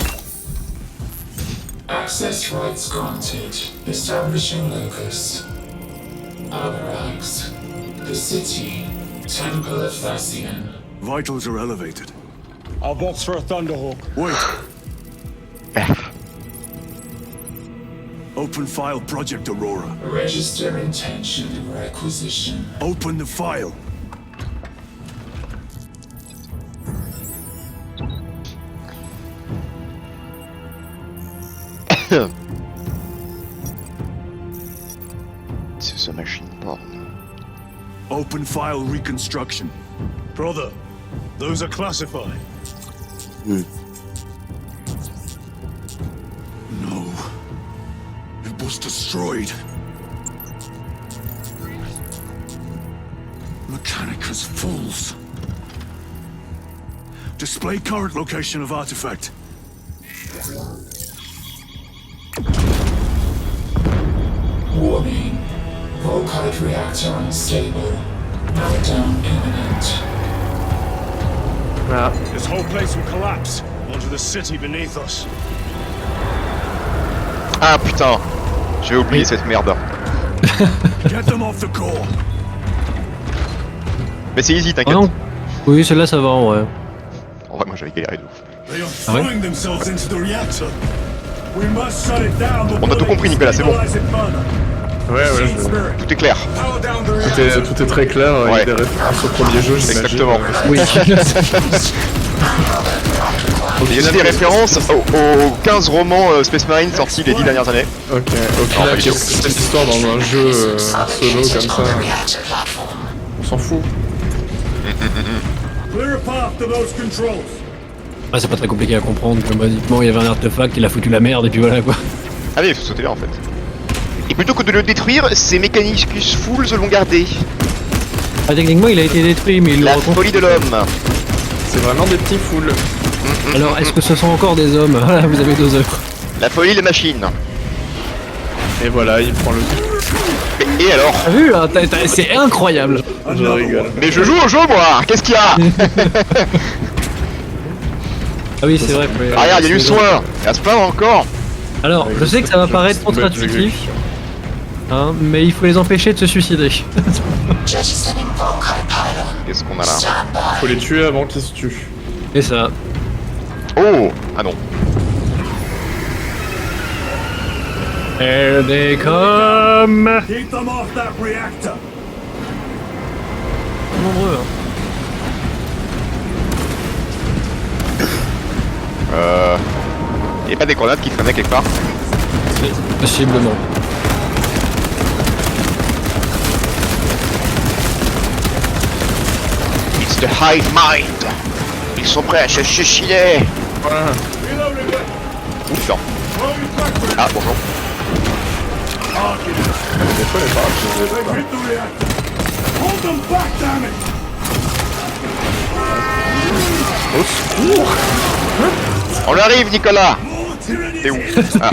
Access rights granted. Establishing locus. Alberax. The city. Temple of Thasian. Vitals are elevated. I'll box for a Thunderhawk. Wait. Open file Project Aurora. Register intention requisition. Open the file. C'est ce machine porn. Open file reconstruction. Brother, those are classified. No. It was destroyed. Mechanicus fools. Display current location of artifact. Warning. Volkite reactor unstable. Meltdown imminent. Voilà. This whole place will collapse onto the city beneath us. Ah putain, j'ai oublié cette merde. Get them off the core. Mais c'est easy, Ah t'inquiète. non. Oui, celle-là ça va en vrai. En vrai, moi j'avais galéré de ouf. They are Ah ouais? throwing themselves into the reactor. We must shut it down before On a tout they compris, Nicolas, c'est bon. stabilize it further. Ouais, Seed je... Spirit, Tout est clair. power down the reactor. tout est très clair, il y Ouais. a des références au premier jeu, j'imagine. Exactement. Oui. Il y a aussi des références aux 15 romans Space Marine sortis les 10 dernières années. Ok, Non, pas là, du qu'est-ce tout. que c'est cette histoire dans un jeu solo comme ça? On s'en fout. Clear a path to those controls. Ah, c'est pas très compliqué à comprendre que basiquement il y avait un artefact, il a foutu la merde et puis voilà quoi. Ah oui, il faut sauter là en fait. Et plutôt que de le détruire, ces Mechanicus Fools l'ont gardé. Ah, techniquement il a été détruit mais il le La reconstruit. folie de l'homme. C'est vraiment des petits foules. Alors est-ce que ce sont encore des hommes? Voilà, vous avez 2 heures. La folie de machine. Et voilà, il prend le... Et alors? T'as vu hein, c'est incroyable. Je rigole. Mais je joue au jeu moi. Qu'est-ce qu'il y a? Ah oui c'est vrai. Ah, regarde, il y a du soin. Et à ce plaindre encore. Alors je sais que ça va paraître contre-intuitif, hein, mais il faut les empêcher de se suicider. Qu'est-ce qu'on a là? Faut les tuer avant qu'ils se tuent. Et ça. Oh. Ah non. Here they come. Keep them off that reactor. Nombreux. Hein. Y'a pas des grenades qui traînaient quelque part? Possiblement. It's the hive mind. Ils sont prêts à se suicider. Voilà. Ouf, putain. Ah, bonjour. Des fois, les parages, je les ai pas. Hit the reactor. Hold them back, damn it. Au secours! On arrive, Nicolas. More tyranny. T'es où? Ah.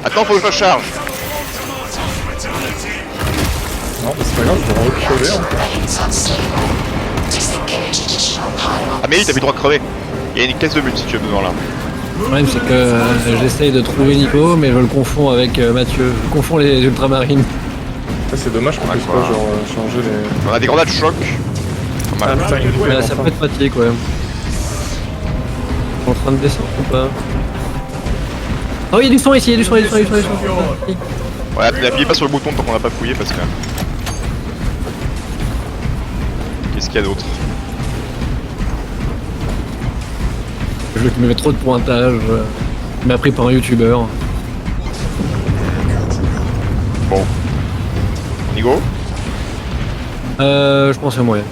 Attends, faut que je recharge. Non, mais c'est pas grave, je vais recrever encore. Ah, mais oui, t'as plus le droit de crever. Il y a une caisse de but si tu as besoin là. Le problème c'est que j'essaye de trouver Nico, mais je le confonds avec Mathieu. Je confonds les ultramarines. Ça, c'est dommage qu'on puisse quoi. pas genre changer les... On a des grenades choc. Pas Ah mal. putain, il est Mais là, ça peut être pratique, ouais. En train de descendre ou pas? Oh, il y a du son ici, il y a du son, il y a du son, il y a du son. Ouais, n'appuyez pas sur le bouton tant qu'on n'a pas fouillé parce que... Qu'est-ce qu'il y a d'autre? Le jeu qui me met trop de pointage. Il m'a pris par un youtubeur. Bon. Nigo? Je pense que c'est moyen.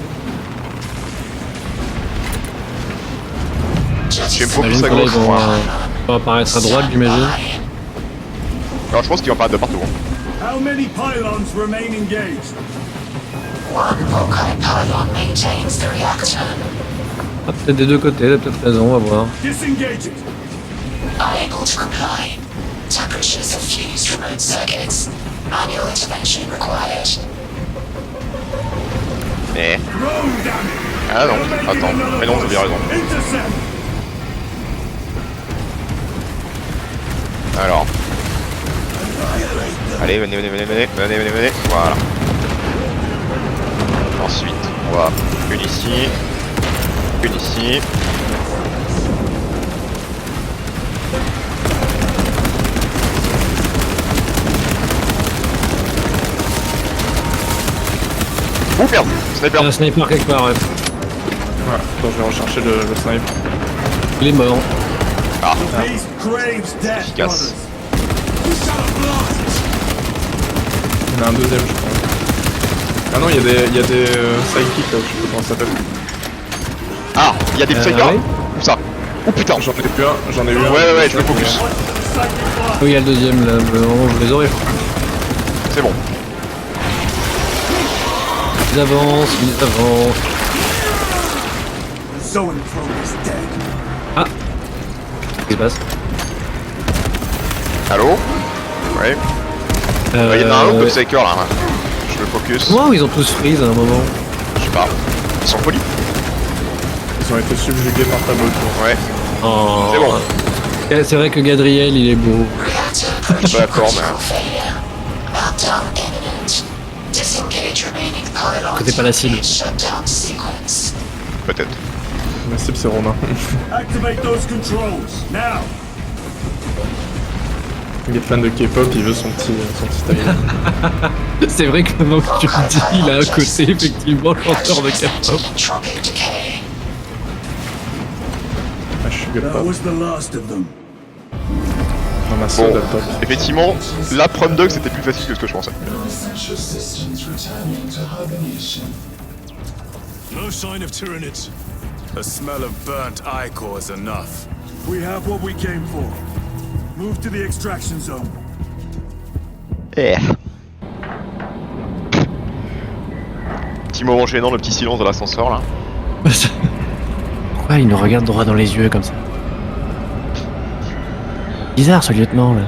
J'ai une focus J'imagine à que là, ils gauche. vont, Ouais. vont apparaître à droite, j'imagine. Alors je pense qu'ils vont apparaître de partout. Hein. How many pylons remain engaged? Ah, peut-être des deux côtés, t'as peut-être raison, on va voir. Disengage it. Unable to comply. Temperatures have fused remote circuits. Manual intervention required. Mais... Throw, damn it. Ah non, attends. Mais non, j'avais raison. Intercept. Alors... Allez, venez, venez, venez, venez, venez, venez, venez. Voilà. Ensuite, on va une ici. Une ici. Oh merde, Il y sniper. a un sniper quelque part, ouais. Ouais, attends, je vais rechercher le snipe. Il est mort. Ah, Beast craves death, efficace. Il y en a un deuxième, je crois. Ah non, il y a des sidekicks là, je sais pas comment ça s'appelle. Ah, il y a des psychers. ouais. Où ça? Oh putain. J'en ai vu un. Ouais, je le focus. Oui, il y a le deuxième là, mais vraiment, je les aurais. C'est bon. Ils avancent, ils avancent. Zoan Pro is dead. Ah! Qu'est-ce qui se passe? Allô? Ouais. Il y en a un autre de psycher là. Hein. Je le focus. Comment ils ont tous freeze à un moment? Je sais pas. Ils sont polis. Ils ont été subjugués par ta moto. Ouais. Oh. C'est bon. C'est vrai que Gadriel il est beau. Je suis pas d'accord, mais... Shutdown imminent. Disengage remaining pylons. Que t'es pas la cible. Shutdown sequence. Peut-être. Ma cible c'est Romain. Activate those controls, now! Il est fan de K-pop, il veut son petit timer. C'est vrai que maintenant que tu le dis, il a un côté effectivement chanteur de K-pop. Entropic decay. Ah, je suis That K-pop. was the last of them. Dans ma Bon, soda pop. effectivement, la Prom Dog c'était plus facile que ce que je pensais. No sign of Tyranids. The smell of burnt ichor is enough. We have what we came for. Move to the extraction zone. Petit moment gênant, le petit silence de l'ascenseur là. Pourquoi il nous regarde droit dans les yeux comme ça? Bizarre ce lieutenant là.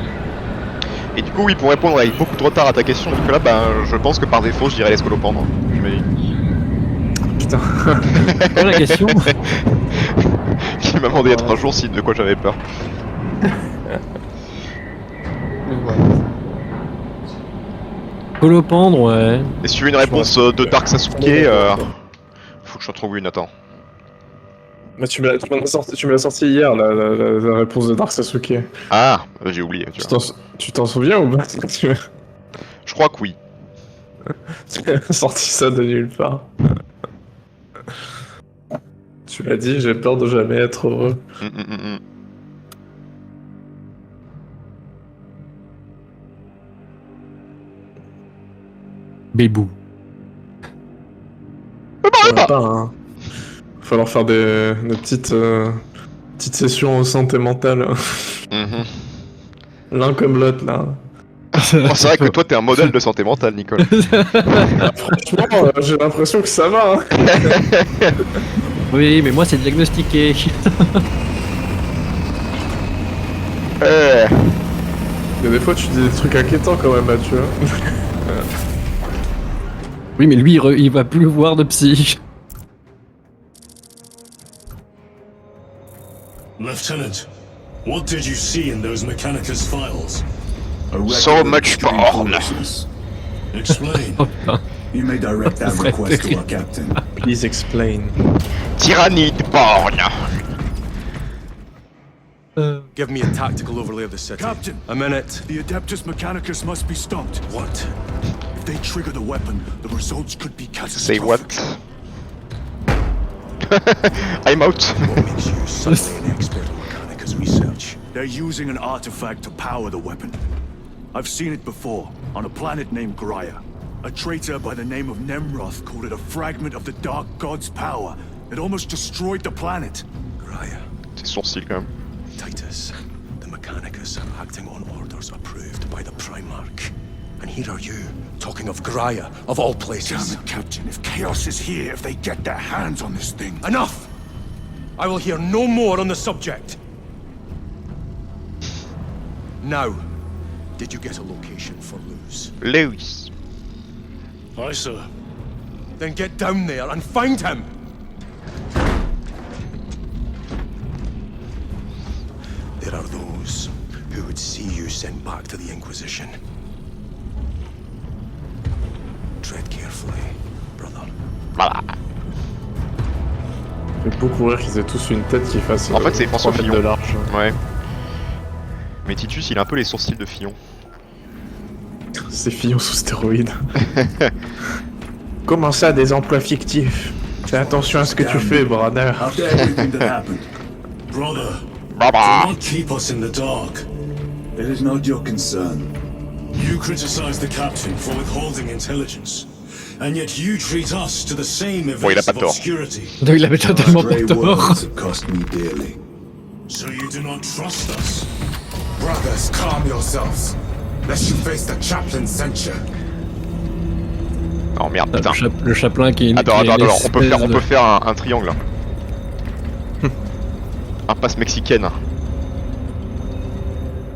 Et du coup, oui, pour répondre avec beaucoup de retard à ta question, Nicolas, ben je pense que par défaut je dirais les scolopendres. Putain. Quoi la question? Qui m'a demandé il y a 3 jours si de quoi j'avais peur. Colopendre, ouais. Et si tu veux une réponse de Dark Sasuke, faut que je trouve une, attends. Bah, tu me l'as sorti hier, la réponse de Dark Sasuke. Ah, j'ai oublié, tu vois. Tu t'en souviens ou pas? Je crois que oui. Tu as sorti ça de nulle part. Tu l'as dit, j'ai peur de jamais être heureux. Bébou. Pas, hein. Va falloir faire des petites sessions en santé mentale. L'un comme l'autre, là. Oh, c'est vrai que toi t'es un modèle de santé mentale, Nicole. Franchement, j'ai l'impression que ça va. Hein. Oui, mais moi c'est diagnostiqué. Il y a des fois, tu dis des trucs inquiétants quand même, Mathieu. Oui, mais lui il va plus voir de psy. Lieutenant, what did you see in those Mechanicus files? So much porn. Explain. Oh putain. You may direct that serait request to our terrible. captain. Please explain. Tyrannie de porn. Give me a tactical overlay of the city. Captain! A minute. The Adeptus Mechanicus must be stopped. What? If they trigger the weapon, the results could be Say catastrophic. what? I'm out. What makes you suddenly an expert in Mechanicus research? They're using an artifact to power the weapon. I've seen it before, on a planet named Graia. A traitor by the name of Nemroth called it a fragment of the Dark God's power. It almost destroyed the planet. Graia. C'est sourcil quand même. Titus. The Mechanicus are acting on orders approved by the Primarch. And here are you, talking of Graia, of all places. Damn it, Captain. If Chaos is here, if they get their hands on this thing... Enough! I will hear no more on the subject. Now, did you get a location for Luz? Lewis. Aye, sir. Then get down there and find him! There are those who would see you sent back to the Inquisition. Tread carefully, brother. Voilà. Ça fait beaucoup rire qu'ils aient tous une tête qui fasse. En fait, c'est François 3 mètres Fillon. de large. Ouais. Mais Titus, il a un peu les sourcils de Fillon. C'est Fillon sous stéroïdes. Comment ça, des emplois fictifs? Fais attention à ce que tu fais, brother. After everything that happened, Brother, Baba. do not keep us in the dark. it is not your concern. You criticize the captain for withholding intelligence, and yet you treat us to the same Bon, il a events pas of tort. obscurity. Donc il avait totalement Stray pas tort. words have cost me dearly. So you do not trust us? Brothers, calm yourselves. Lest you face the chaplain's censure. Oh merde, putain. Le chaplain qui est une. Attends, qui est une on peut espèce faire un triangle là. Impasse mexicaine.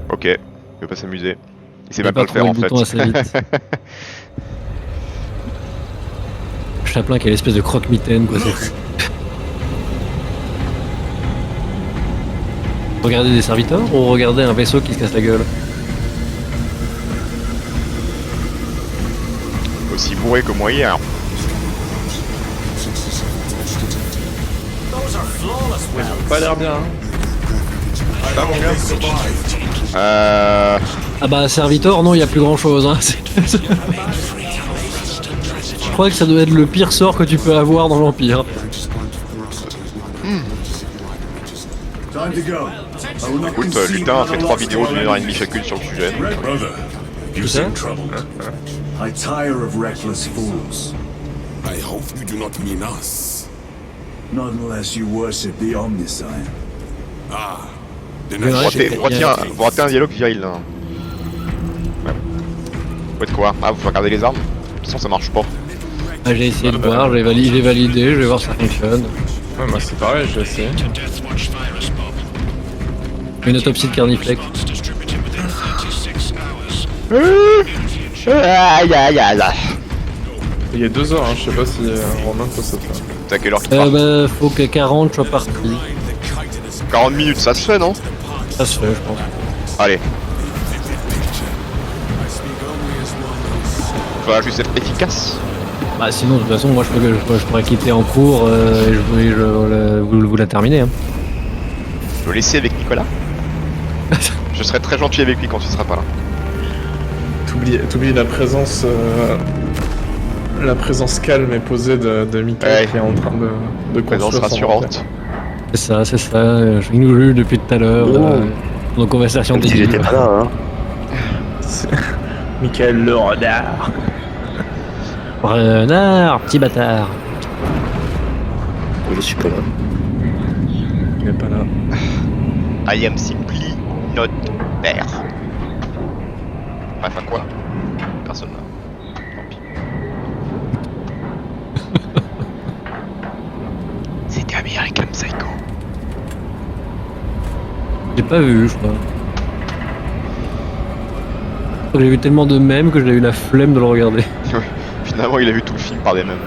Ok, il veut pas s'amuser. Il sait Il a même pas le faire en trouvé le bouton assez fait. vite. Le chaplain qui est l'espèce de croque-mitaine quoi. c'est- Regardez des serviteurs ou regardez un vaisseau qui se casse la gueule? aussi bourré que moi hier. Pas l'air bien. Hein. Pas mon gars. Ah bah Servitor, non, il y a plus grand chose. Hein. Je crois que ça doit être le pire sort que tu peux avoir dans l'Empire. Time to go. I will not Écoute, concede Lutin a fait 3 another vidéos lost d'1 heure et demie chacune sur le sujet. donc, Brother, you Tout ça seem troubled. I tire of reckless fools. I hope you do not mean us. Not unless you worship the Omnisign. Then Ouais, I ouais, Vous ratez un dialogue viril là. Ouais. Vous faites quoi? Ah, vous faites regarder les armes? De toute façon, ça marche pas. Ah, j'ai essayé de voir, j'ai validé, je vais voir si ça fonctionne. Ouais, moi c'est pareil, j'ai essayé. Une autopsie de carniflex. Aïe aïe aïe. Il y a 2 heures, hein, je sais pas si Romain peut ça faire. C'est à quelle heure qu'il part? Bah, faut que 40 soit parti. 40 minutes, ça se fait non? Ça se fait, je pense. Allez. Faudra juste être efficace. Bah, sinon, de toute façon, moi, je pourrais quitter en cours et vous la terminer. Hein. Le laisser avec Nicolas. Je serai très gentil avec lui quand tu seras pas là. T'oublies la présence calme et posée de Michael Ouais. qui est en train de Présence construire son rassurante. C'est ça. Je nous juge depuis tout à l'heure. Nos conversations Comme si débiles. j'étais pas là, hein. C'est Michael le renard. Renard, petit bâtard. Je suis pas là. Il est pas là. I am simply not there. Bref, à quoi? Personne là. Tant pis. C'était American Psycho. J'ai pas vu, je crois. J'ai vu tellement de mèmes que j'ai eu la flemme de le regarder. Finalement, il a vu tout le film par des mêmes.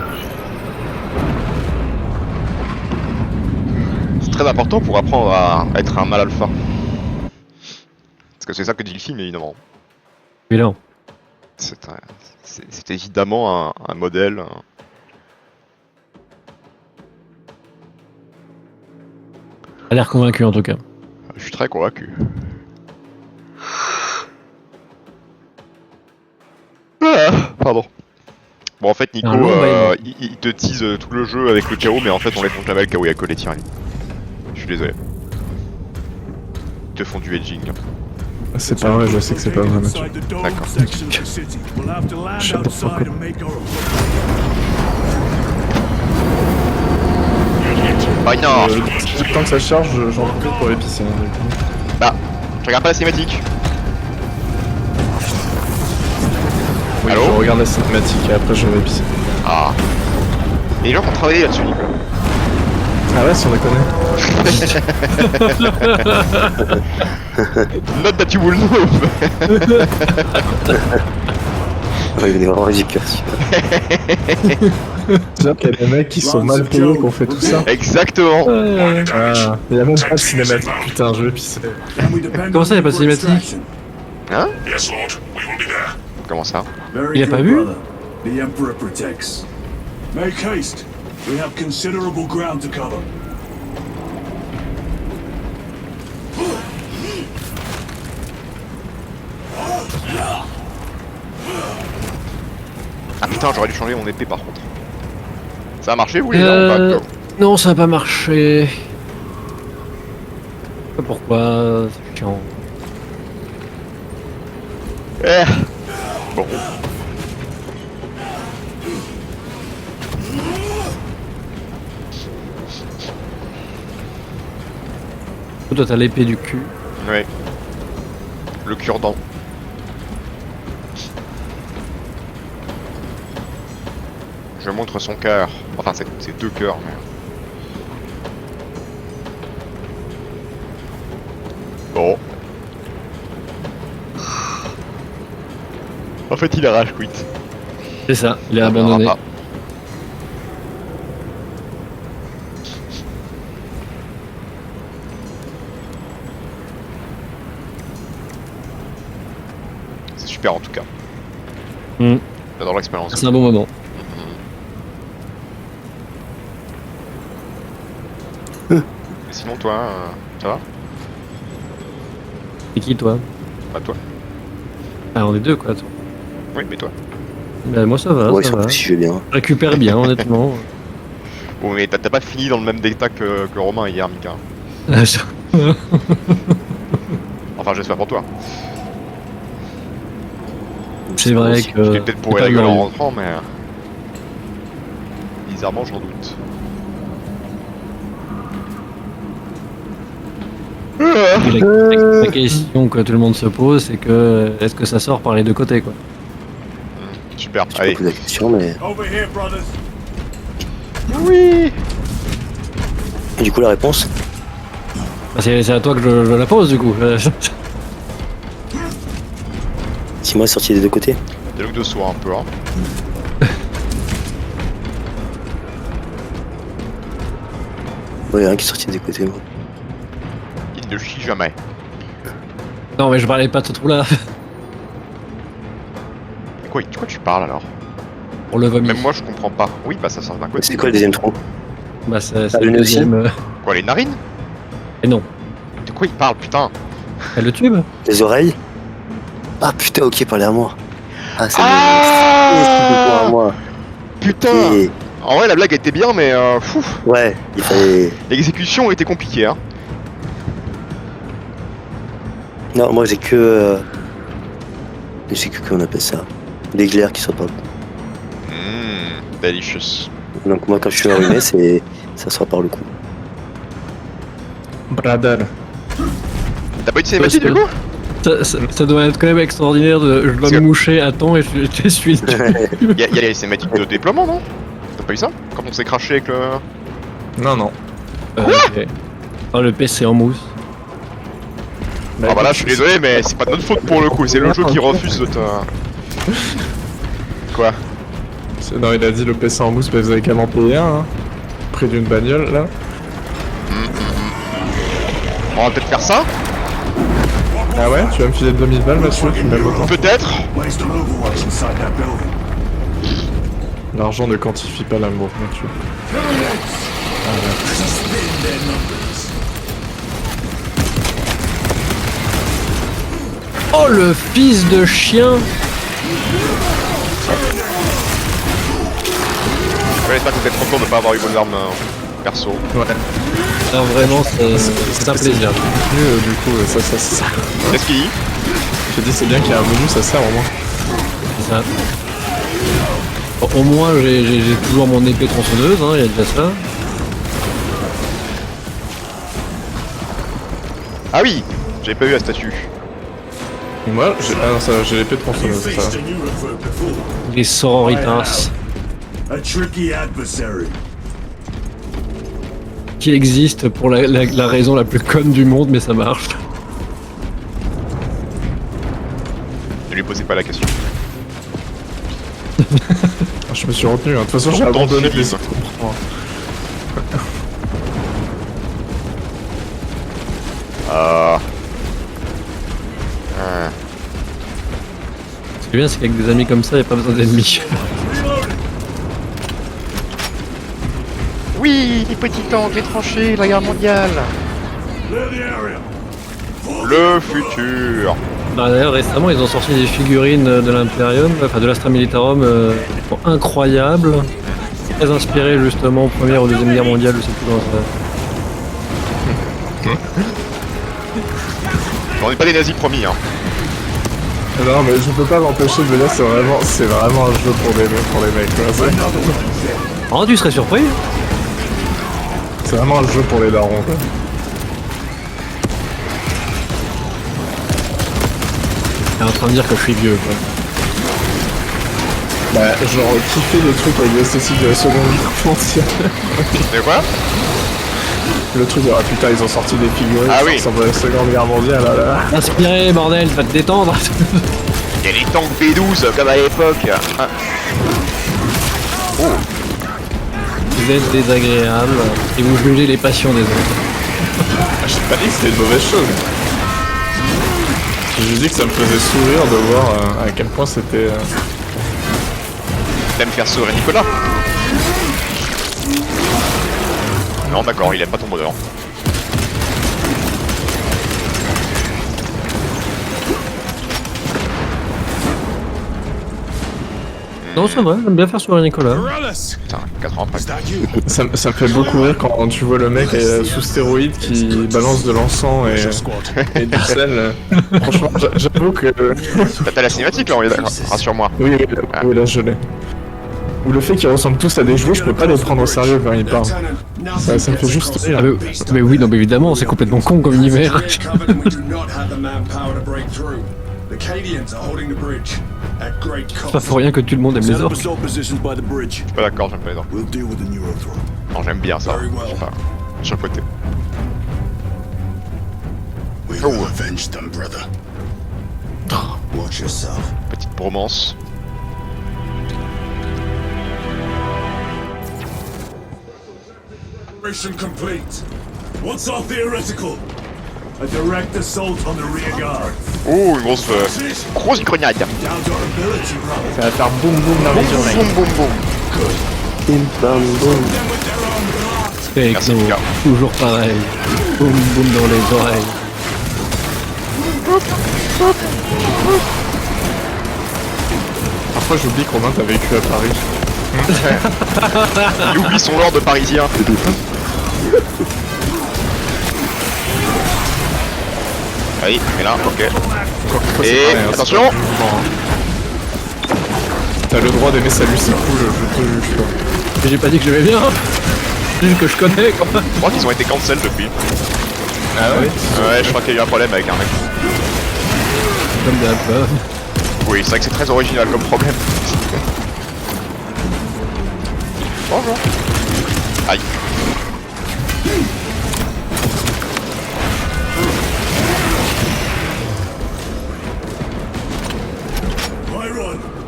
C'est très important pour apprendre à être un mal alpha. Parce que c'est ça que dit le film, évidemment. Évidemment. C'est évidemment un modèle. A l'air convaincu en tout cas. Je suis très convaincu. Ah, pardon. Bon, en fait, Nico, Un long bail, il te tease tout le jeu avec le chaos, mais en fait, on les font jamais le chaos, il y a que les tirs. Je suis désolé. Ils te font du edging. C'est pas vrai, je sais que c'est pas vrai, Mathieu. Inside the dome D'accord. section of the city. We'll have to land Shut the fuck outside up. and make our Bah, non. Le temps que ça charge, j'en profite pour l'épicer. Bah, tu regardes pas la cinématique? Oui, Allô je regarde la cinématique et après je vais épicer. Ah. Et les gens ont travaillé là-dessus, Nicolas. Ah ouais, si on déconne. Not that you will know. Ouais, il est vraiment efficace. C'est-à-dire qu'il y a des mecs qui sont mal payés qui ont fait tout ça. Exactement. Ah, il y a même pas de cinématique, putain, je vais épicer. Can we depend Comment ça, on y a pas de you for cinématique? extraction? Hein? Yes, Lord. We will be there. Comment ça? Very Il a good, pas vu? brother. The Emperor protects. Make haste. We have considerable ground to cover. Ah putain, j'aurais dû changer mon épée par contre. Ça a marché, vous les gars ou pas? Non, ça n'a pas marché. Je sais pas pourquoi, c'est chiant. Eh. Bon. Toi, t'as l'épée du cul. Ouais. Le cure-dent. Je montre son cœur. Enfin, c'est 2 cœurs. Mais... Bon. En fait, il a rage quit. C'est ça, il est On verra abandonné. pas. C'est super en tout cas. Hmm. J'adore l'expérience. C'est un bon moment. Et sinon, toi, ça va? C'est qui toi? Pas toi. Ah, on est deux quoi. Toi. Oui, mais toi. Bah, moi ça va, Ouais, ça va. surtout si je vais bien. Je récupère bien, honnêtement. Oh, mais t'as pas fini dans le même état que Romain hier, Mika. Enfin, j'espère pour toi. C'est vrai Aussi. que. Je vais peut-être pour c'est pas rigoler en glorieux. rentrant, mais. Bizarrement, j'en doute. La question que tout le monde se pose, c'est que est-ce que ça sort par les deux côtés quoi? Super, J'ai allez. pas posé la question, mais. Over here, brothers. Oui. Et du coup, la réponse? Bah, c'est à toi que je la pose du coup. Si moi, sorti des deux côtés. Des looks de soie un peu, hein. Ouais, il y a un qui est sorti des côtés, moi. Il ne chie jamais. Non mais je parlais pas de ce trou là. Quoi tu parles alors? Pour le vomi. Même moi, je comprends pas. Oui, bah ça sort d'un côté. C'est quoi le deuxième trou? Bah c'est le le nez aussi deuxième. Quoi, les narines? Et non. De quoi il parle, putain? Et le tube? Les oreilles? Ah putain, ok, parlez à moi. Ah, c'est Ah à moi. Putain! Et... En vrai, la blague était bien, mais fou, Ouais, il fallait. l'exécution était compliquée, hein. Non, moi j'ai que. Je sais que qu'on appelle ça. Des glaires qui sont pas. Delicious. Donc moi quand je suis enrhumé, c'est. Ça sera par le coup. Brother. T'as pas eu de cinématique du coup? Ça doit être quand même extraordinaire de je dois me moucher à temps et je suis. Y'a les cinématiques de déploiement, non? T'as pas eu ça? Quand on s'est craché avec le... Non, non. Ok. Oh le PC en mousse. Ah bah là, je suis désolé, mais c'est pas de notre faute pour le coup, c'est le jeu qui refuse de te... Quoi? Non, il a dit le PC en mousse, bah vous avez qu'à m'en payer un, hein. Près d'une bagnole, là. On va peut-être faire ça? Ah ouais, tu vas me filer 2000 balles là-dessus, tu me mets autant. Peut-être? Waste of overwatch inside that building. L'argent ne quantifie pas l'amour, tu vois. Spin their numbers. Oh le fils de chien! J'espère que vous êtes content de pas avoir eu vos armes perso. Ouais. Non vraiment c'est un plaisir. Du coup, ça. Qu'est-ce qu'il dit? J'ai dit, c'est bien qu'il y a un menu, ça sert au moins. C'est ça. Bon, au moins j'ai toujours mon épée tronçonneuse, hein, il y a déjà ça. Ah oui! J'avais pas vu la statue. Et moi, j'ai l'épée de tronçonneuse, ça. Faced a new recruit before. Les sororitas A tricky adversary. qui existent pour la raison la plus conne du monde, mais ça marche. Ne lui posez pas la question. Ah, je me suis retenu, hein. De toute façon, j'ai Pourtant, abandonné film. les autres. Ce qui est bien, c'est qu'avec des amis comme ça, il n'y a pas besoin d'ennemis. Oui, les petits tanks, les tranchées, la guerre mondiale. Clear the area. Le futur. Bah, d'ailleurs, récemment, ils ont sorti des figurines de l'Imperium, enfin de l'Astra Militarum, incroyables, très inspirées justement Première ou Deuxième Guerre mondiale, je sais plus comment ça. On n'est pas des nazis promis, hein. Non, mais je peux pas m'empêcher de le dire, c'est vraiment un jeu pour les mecs, quoi. Oh, tu serais surpris? C'est vraiment un jeu pour les darons, quoi. T'es en train de dire que je suis vieux, quoi. Bah, genre, kiffer les trucs avec l'esthétique de la seconde guerre mondiale. C'est quoi? Le truc de, ah putain, ils ont sorti des figurines, Ah ça oui. ressemble à la seconde guerre mondiale, là, là. Inspiré, bordel, va te détendre. Il y a les tanks B12 comme à l'époque. Ah. Vous êtes désagréable et vous jugez les passions des autres. Ah, j'ai pas dit que c'était une mauvaise chose. J'ai juste dit que ça me faisait sourire de voir à quel point c'était même faire sauver Nicolas. Non, d'accord, il aime pas ton bonheur. Non, c'est vrai, j'aime bien faire sur Nicolas. Putain, 4 ans après. Ça me fait beaucoup rire quand tu vois le mec sous stéroïde qui balance de l'encens et du sel. Franchement, j'avoue que... T'as la cinématique là, on est d'accord. Rassure-moi. Oui, là je l'ai. Ou le fait qu'ils ressemblent tous à des chevaux, je peux pas les prendre au sérieux quand ils parlent. Ça me fait juste rire. Ah, mais oui, non, mais évidemment, c'est complètement con comme univers. C'est pas pour rien que tout le monde aime les orques. Je suis pas d'accord, j'aime pas les orques. Non, j'aime bien ça. Je sais pas. Sur le côté. Oh. Petite bromance. Operation complete. What's our theoretical? A direct assault on the rear guard. Oh, une grosse grenade. Down to our ability, brother. Ça va faire boum boum dans les oreilles. Boum boum boum. Bim bam boum. Merci, Techno, Mika. toujours pareil. Boum boum dans les oreilles. Parfois j'oublie que Romain t'as vécu à Paris. Il oublie son lord de parisien. Oui, mais là, ok. Et attention. T'as le droit d'aimer Salut c'est cool, je te juge pas. Mais j'ai pas dit que j'aimais bien. C'est juste que je connais quoi. Je crois qu'ils ont été cancel depuis. Ah ouais? Ouais, je crois qu'il y a eu un problème avec un mec. Comme d'hab. Oui, c'est vrai que c'est très original comme problème. Bonjour. Aïe.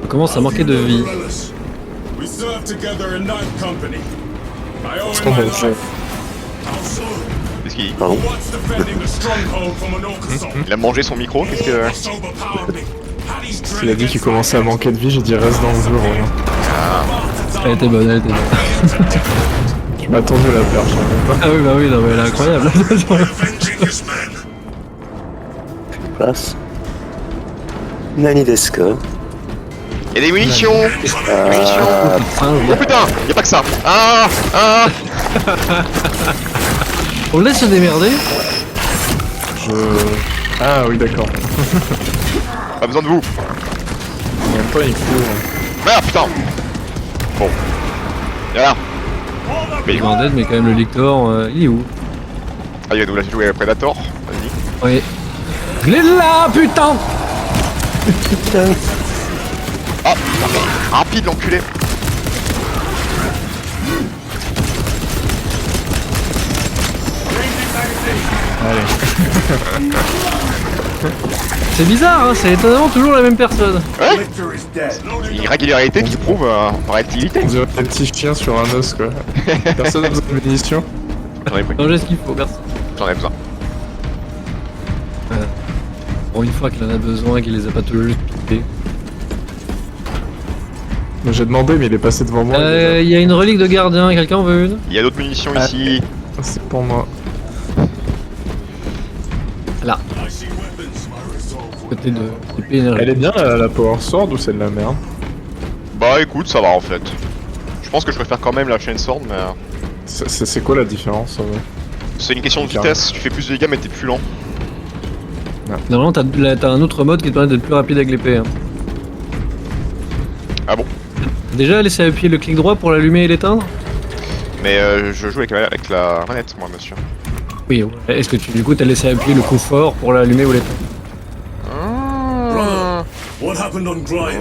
On commence à manquer de vie. We served together in Ninth Company. I owe Oh him my mon life. dieu. How soon? Qu'est-ce qu'il... Pardon. What's defending the stronghold from an Orcusol? Il a mangé son micro, qu'est-ce que... What's overpowered me? Paddy's Il a dit qu'il commençait à manquer de vie, j'ai dit reste dans le jeu Romain. Elle était bonne, elle était bonne. Je m'attendais à la perche, je savais pas. Ah oui, bah oui, non, mais elle est incroyable. avenging his men. Place. Nani desu ka? Il y a des munitions. Des munitions. Oh putain, y'a pas que ça. Ah. On le laisse se démerder. Ah oui d'accord. Pas besoin de vous. En même temps il court. Ah putain. Bon. Voilà. Mais Il est en dead, mais quand même le Lictor, il est où? Ah, il va nous lâcher jouer Predator. Vas-y. Oui. Je l'ai là, putain. Ah, putain, mais rapide l'enculé. C'est bizarre, hein, c'est étonnamment toujours la même personne. Ouais. Victor is dead. Une régularité qui prouve par activité. On dirait des petits chiens sur un os quoi. Personne n'a besoin de munitions. J'en ai pris. Non, j'ai ce qu'il faut, merci. J'en ai besoin. Pour une fois qu'il en a besoin, qu'il les a pas tous juste piqués. J'ai demandé mais il est passé devant moi. Il y a une relique de gardien, quelqu'un en veut une? Il y a d'autres munitions Ah. ici. C'est pour moi. Là, I see weapons, my resolve. côté de épée énergie. Elle est bien la Power Sword ou c'est de la merde? Bah écoute, ça va en fait. Je pense que je préfère quand même la Chain Sword, mais C'est quoi la différence c'est une question de vitesse. Tu fais plus de dégâts, mais t'es plus lent. Normalement, t'as un autre mode qui te permet d'être plus rapide avec l'épée. Hein. Ah bon? Déjà, laisser appuyer le clic droit pour l'allumer et l'éteindre? Mais je joue avec la manette, moi, monsieur. Oui, ouais. Est-ce que du coup, t'as laissé appuyer le coup fort pour l'allumer ou l'éteindre? Brother, what happened on Gryer?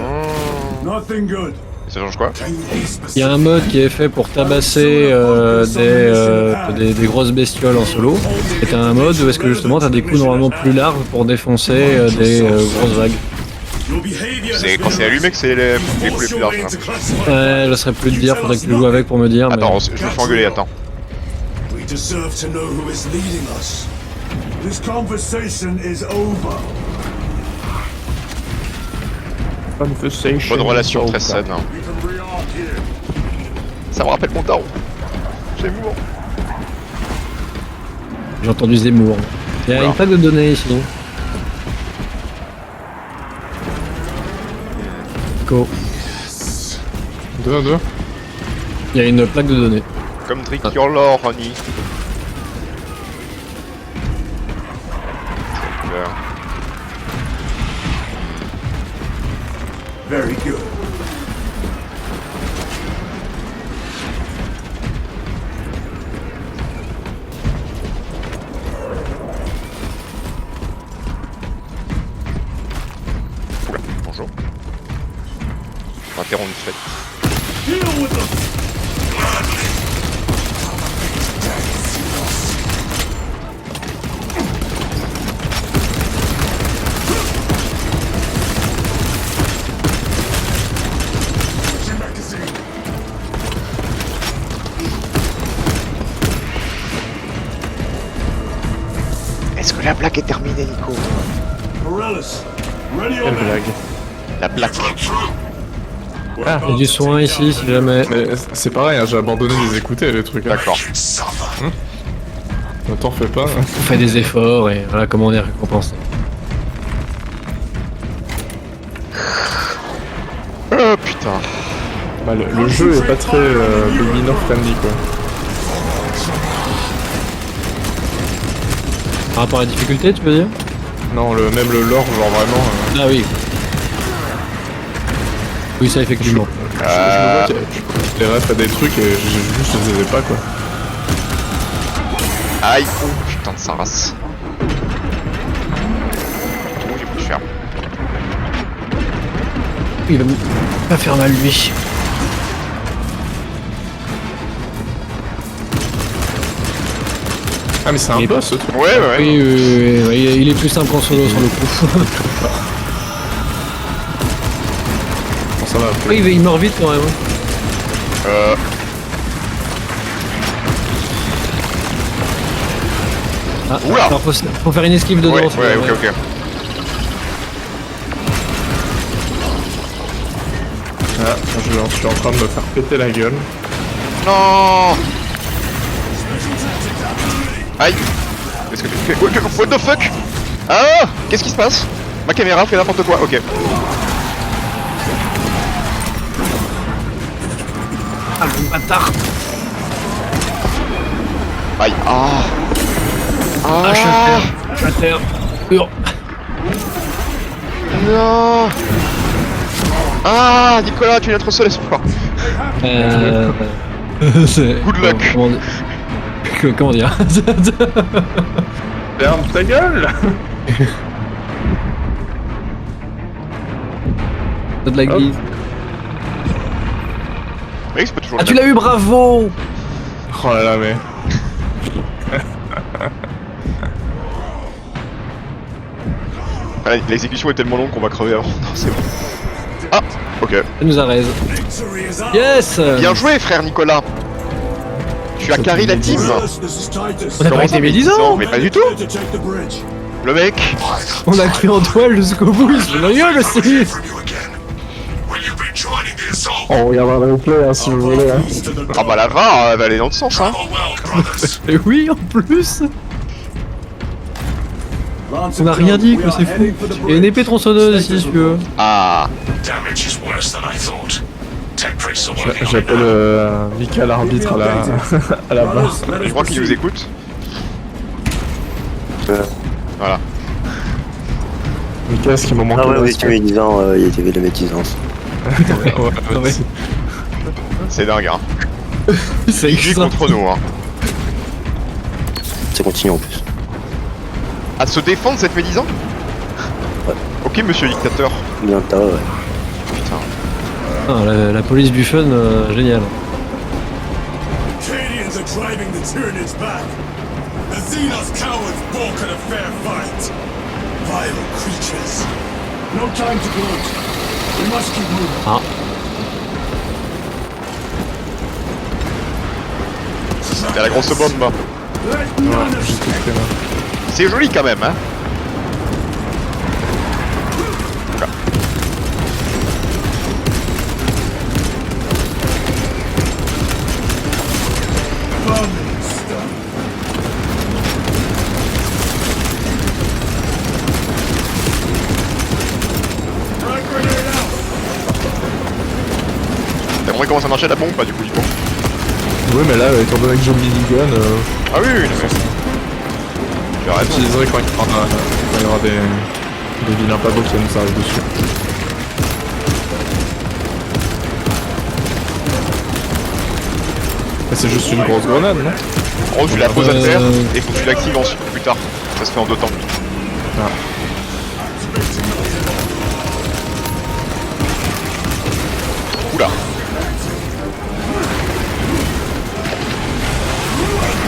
Nothing good. Ça change quoi? Can you be specific? Il y a un mode qui est fait pour tabasser des grosses bestioles en solo. Et t'as un mode où est-ce que justement t'as des coups normalement plus larges pour défoncer des grosses vagues. Your behavior C'est has quand been c'est allumé que c'est les coups les plus larges. into Hein. classified. Je serais plus de dire, faudrait que tu joues avec pour me dire. Mais... Attends, je me fais engueuler, attends. We deserve to know who is leading us. This conversation is over. Bonne relation, très saine. Hein. We can rearm Ça me rappelle mon daron. Zemmour. J'ai entendu Zemmour. Il y a Oula. une plaque de données ici. Go. 2 à 2. Il y a une plaque de données. Comme drink your lore, honey. Very good. Oula, bonjour. On va interrompre une fête. Deal with them. Est-ce que la blague est terminée, Nico? Morellis, ready Quelle or not? blague. La blague. Il y a du soin ici si jamais. Mais c'est pareil, hein, j'ai abandonné de les écouter les trucs. Hein. D'accord. Ne t'en fais pas. On fait des efforts et voilà comment on est récompensé. Oh putain. Bah, le jeu est pas très beginner friendly quoi. Par rapport à la difficulté, tu veux dire? Non, même le lore, genre vraiment. Ah oui. Oui, ça effectivement. Je me vois que les refs à des trucs et juste je les avais pas quoi. Aïe. Oh putain de sa race. Oh, j'ai pris cher. Il va pas faire mal lui. Ah mais c'est un Et- boss ce truc. Ouais, ouais, ouais. Oui, il est plus simple qu'en solo sur le coup. Bon, ça va. Oui, il meurt vite quand même. Ah, Oula. alors faut faire une esquive dedans. Ouais, ça, ouais, ok. Ah, je suis en train de me faire péter la gueule. Non. Aïe. Qu'est-ce que tu fais? What the fuck? Ah. Qu'est-ce qui se passe? Ma caméra fait n'importe quoi, ok. Ah, le bâtard. Aïe. Ah. Ah, je suis à terre. Non. Ah, Nicolas, tu es notre seul espoir. C'est- Good luck. Comment dire? Ferme ta gueule. Pas de la glisse. Mais c'est pas toujours Ah, le tu même. l'as eu, bravo! Oh là là mais. Ah, l'exécution est tellement longue qu'on va crever avant. Non, c'est bon. Ah, ok. Ça nous arrête. Victory is ours. Yes! Bien joué, frère Nicolas. Tu as carré la team. Morellis, this is Titus. On a pas été médisants! Mais pas du tout. Clear to take the bridge. Le mec. On a cru en toile jusqu'au bout, il se rigole aussi! From you again. Will you be joining the assault? On regardera le replay hein, si vous voulez. Hein. East of the Ah bah la VAR, elle va aller dans le sens, hein. Travel well, brothers. Et oui, en plus! Lance On a and rien dit, we quoi, are c'est fou! heading for the Il y a une bridge. épée tronçonneuse ici, si tu veux. Ah. Damage is worse than I thought. Tech priests are working on it J'appelle now. Mika l'arbitre à la à la barre. Brothers, let Je us crois qu'il nous proceed. écoute. Euh, Voilà. Mika, ce qui m'a manqué. Ah ouais, de oui, respect. tu médisant, il y avait de la médisance. Ouais, Ouais. C'est dingue, hein. C'est Il joue contre nous, hein. Ça continue en plus. À se défendre cette médisant. Ouais. Ok, monsieur le dictateur. Bien tas, ouais. Putain. Ah, la police du fun, génial. Cadians are driving the Tyranids back. The Xenos cowards balk at a fair fight. Vile creatures. No time to gloat. We must keep moving. Ah, Il y a la grosse bombe. Let none escape. C'est joli quand même, hein. Plumbing stuff. Frag grenade out. T'as compris comment ça marchait la bombe, pas du coup, Ouais, mais là, étant donné que j'ai le minigun, Ah oui, oui, non, mais... Tu as raison. j'utiliserai quand il y aura des vilains pas beaux qui nous arrivent dessus. Mais c'est juste une grosse grenade, non? En gros, tu la poses à terre et faut que tu l'actives ensuite plus tard. Ça se fait en 2 temps. Ah. Oula.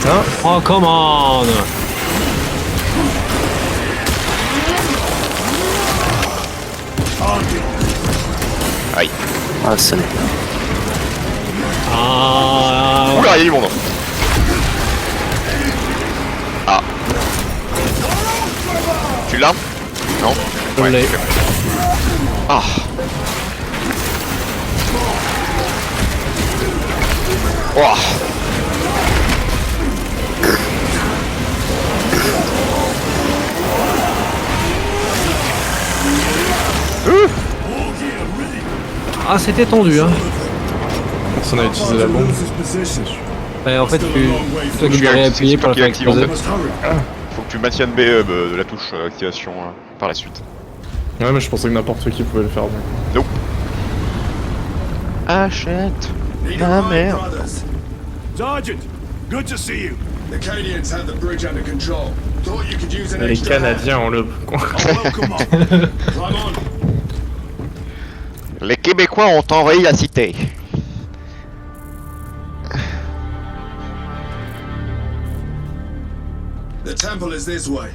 Hein? Oh, come on! Aïe. Ah, ça n'est Ah, Oula, il y a du monde. Ah. Tu l'as? Non? je l'ai. Ah. Ouah. Ah, c'était tendu, hein. Personne n'a utilisé la bombe. Ouais, en fait, toi qui dois réappuyer pour la faire active en exploser. fait. Faut que tu maintiennes B de la touche activation par la suite. Ouais, mais je pensais que n'importe qui pouvait le faire. Donc. Nope. Achète la merde. Sergeant, good to see you. The Cadians had the bridge under control. Thought you could use an Les extra Canadiens ont le... Welcome on. Climb on. Les Québécois ont envahi la cité. The temple is this way.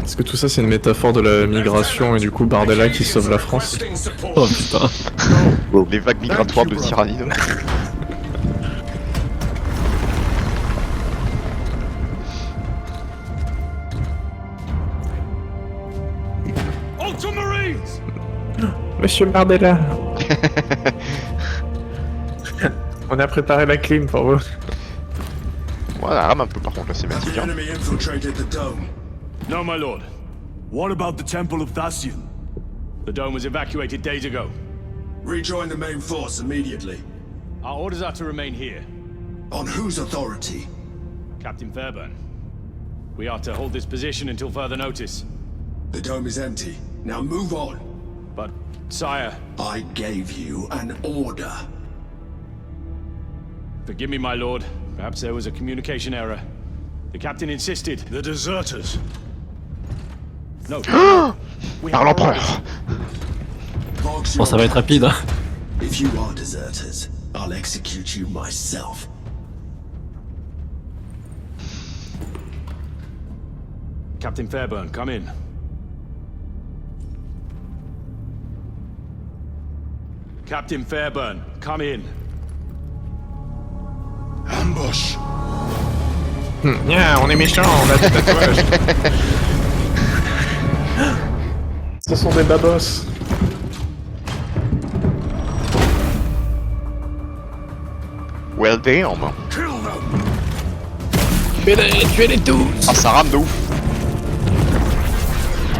Est-ce que tout ça c'est une métaphore de la migration et du coup Bardella qui sauve la France? Requesting support. Oh putain. Les vagues migratoires de Tyrannide. Ultramarines! Monsieur Bardella. On a préparé la clim pour vous. Voilà, rame un peu par contre la The cinématique. Hein. enemy infiltrated the dome. No, my lord. What about the Temple of Thasian? The dome was evacuated days ago. Rejoin the main force immediately. Our orders are to remain here. On whose authority? Captain Fairburn. We are to hold this position until further notice. The dome is empty. Now move on. But, sire, I gave you an order. forgive me, my lord. Perhaps there was a communication error. The captain insisted. The deserters. No. Par l'empereur. Vox Bon, ça va être rapide, hein. If you are deserters, I'll execute you myself. Captain Fairburn, come in. Captain Fairburn, come in. Ambush. Yeah, on est méchants, on a des tatouages. Ce sont des babos. Well damn. Kill them. Tuez-les tous! Ah, ça rame de ouf.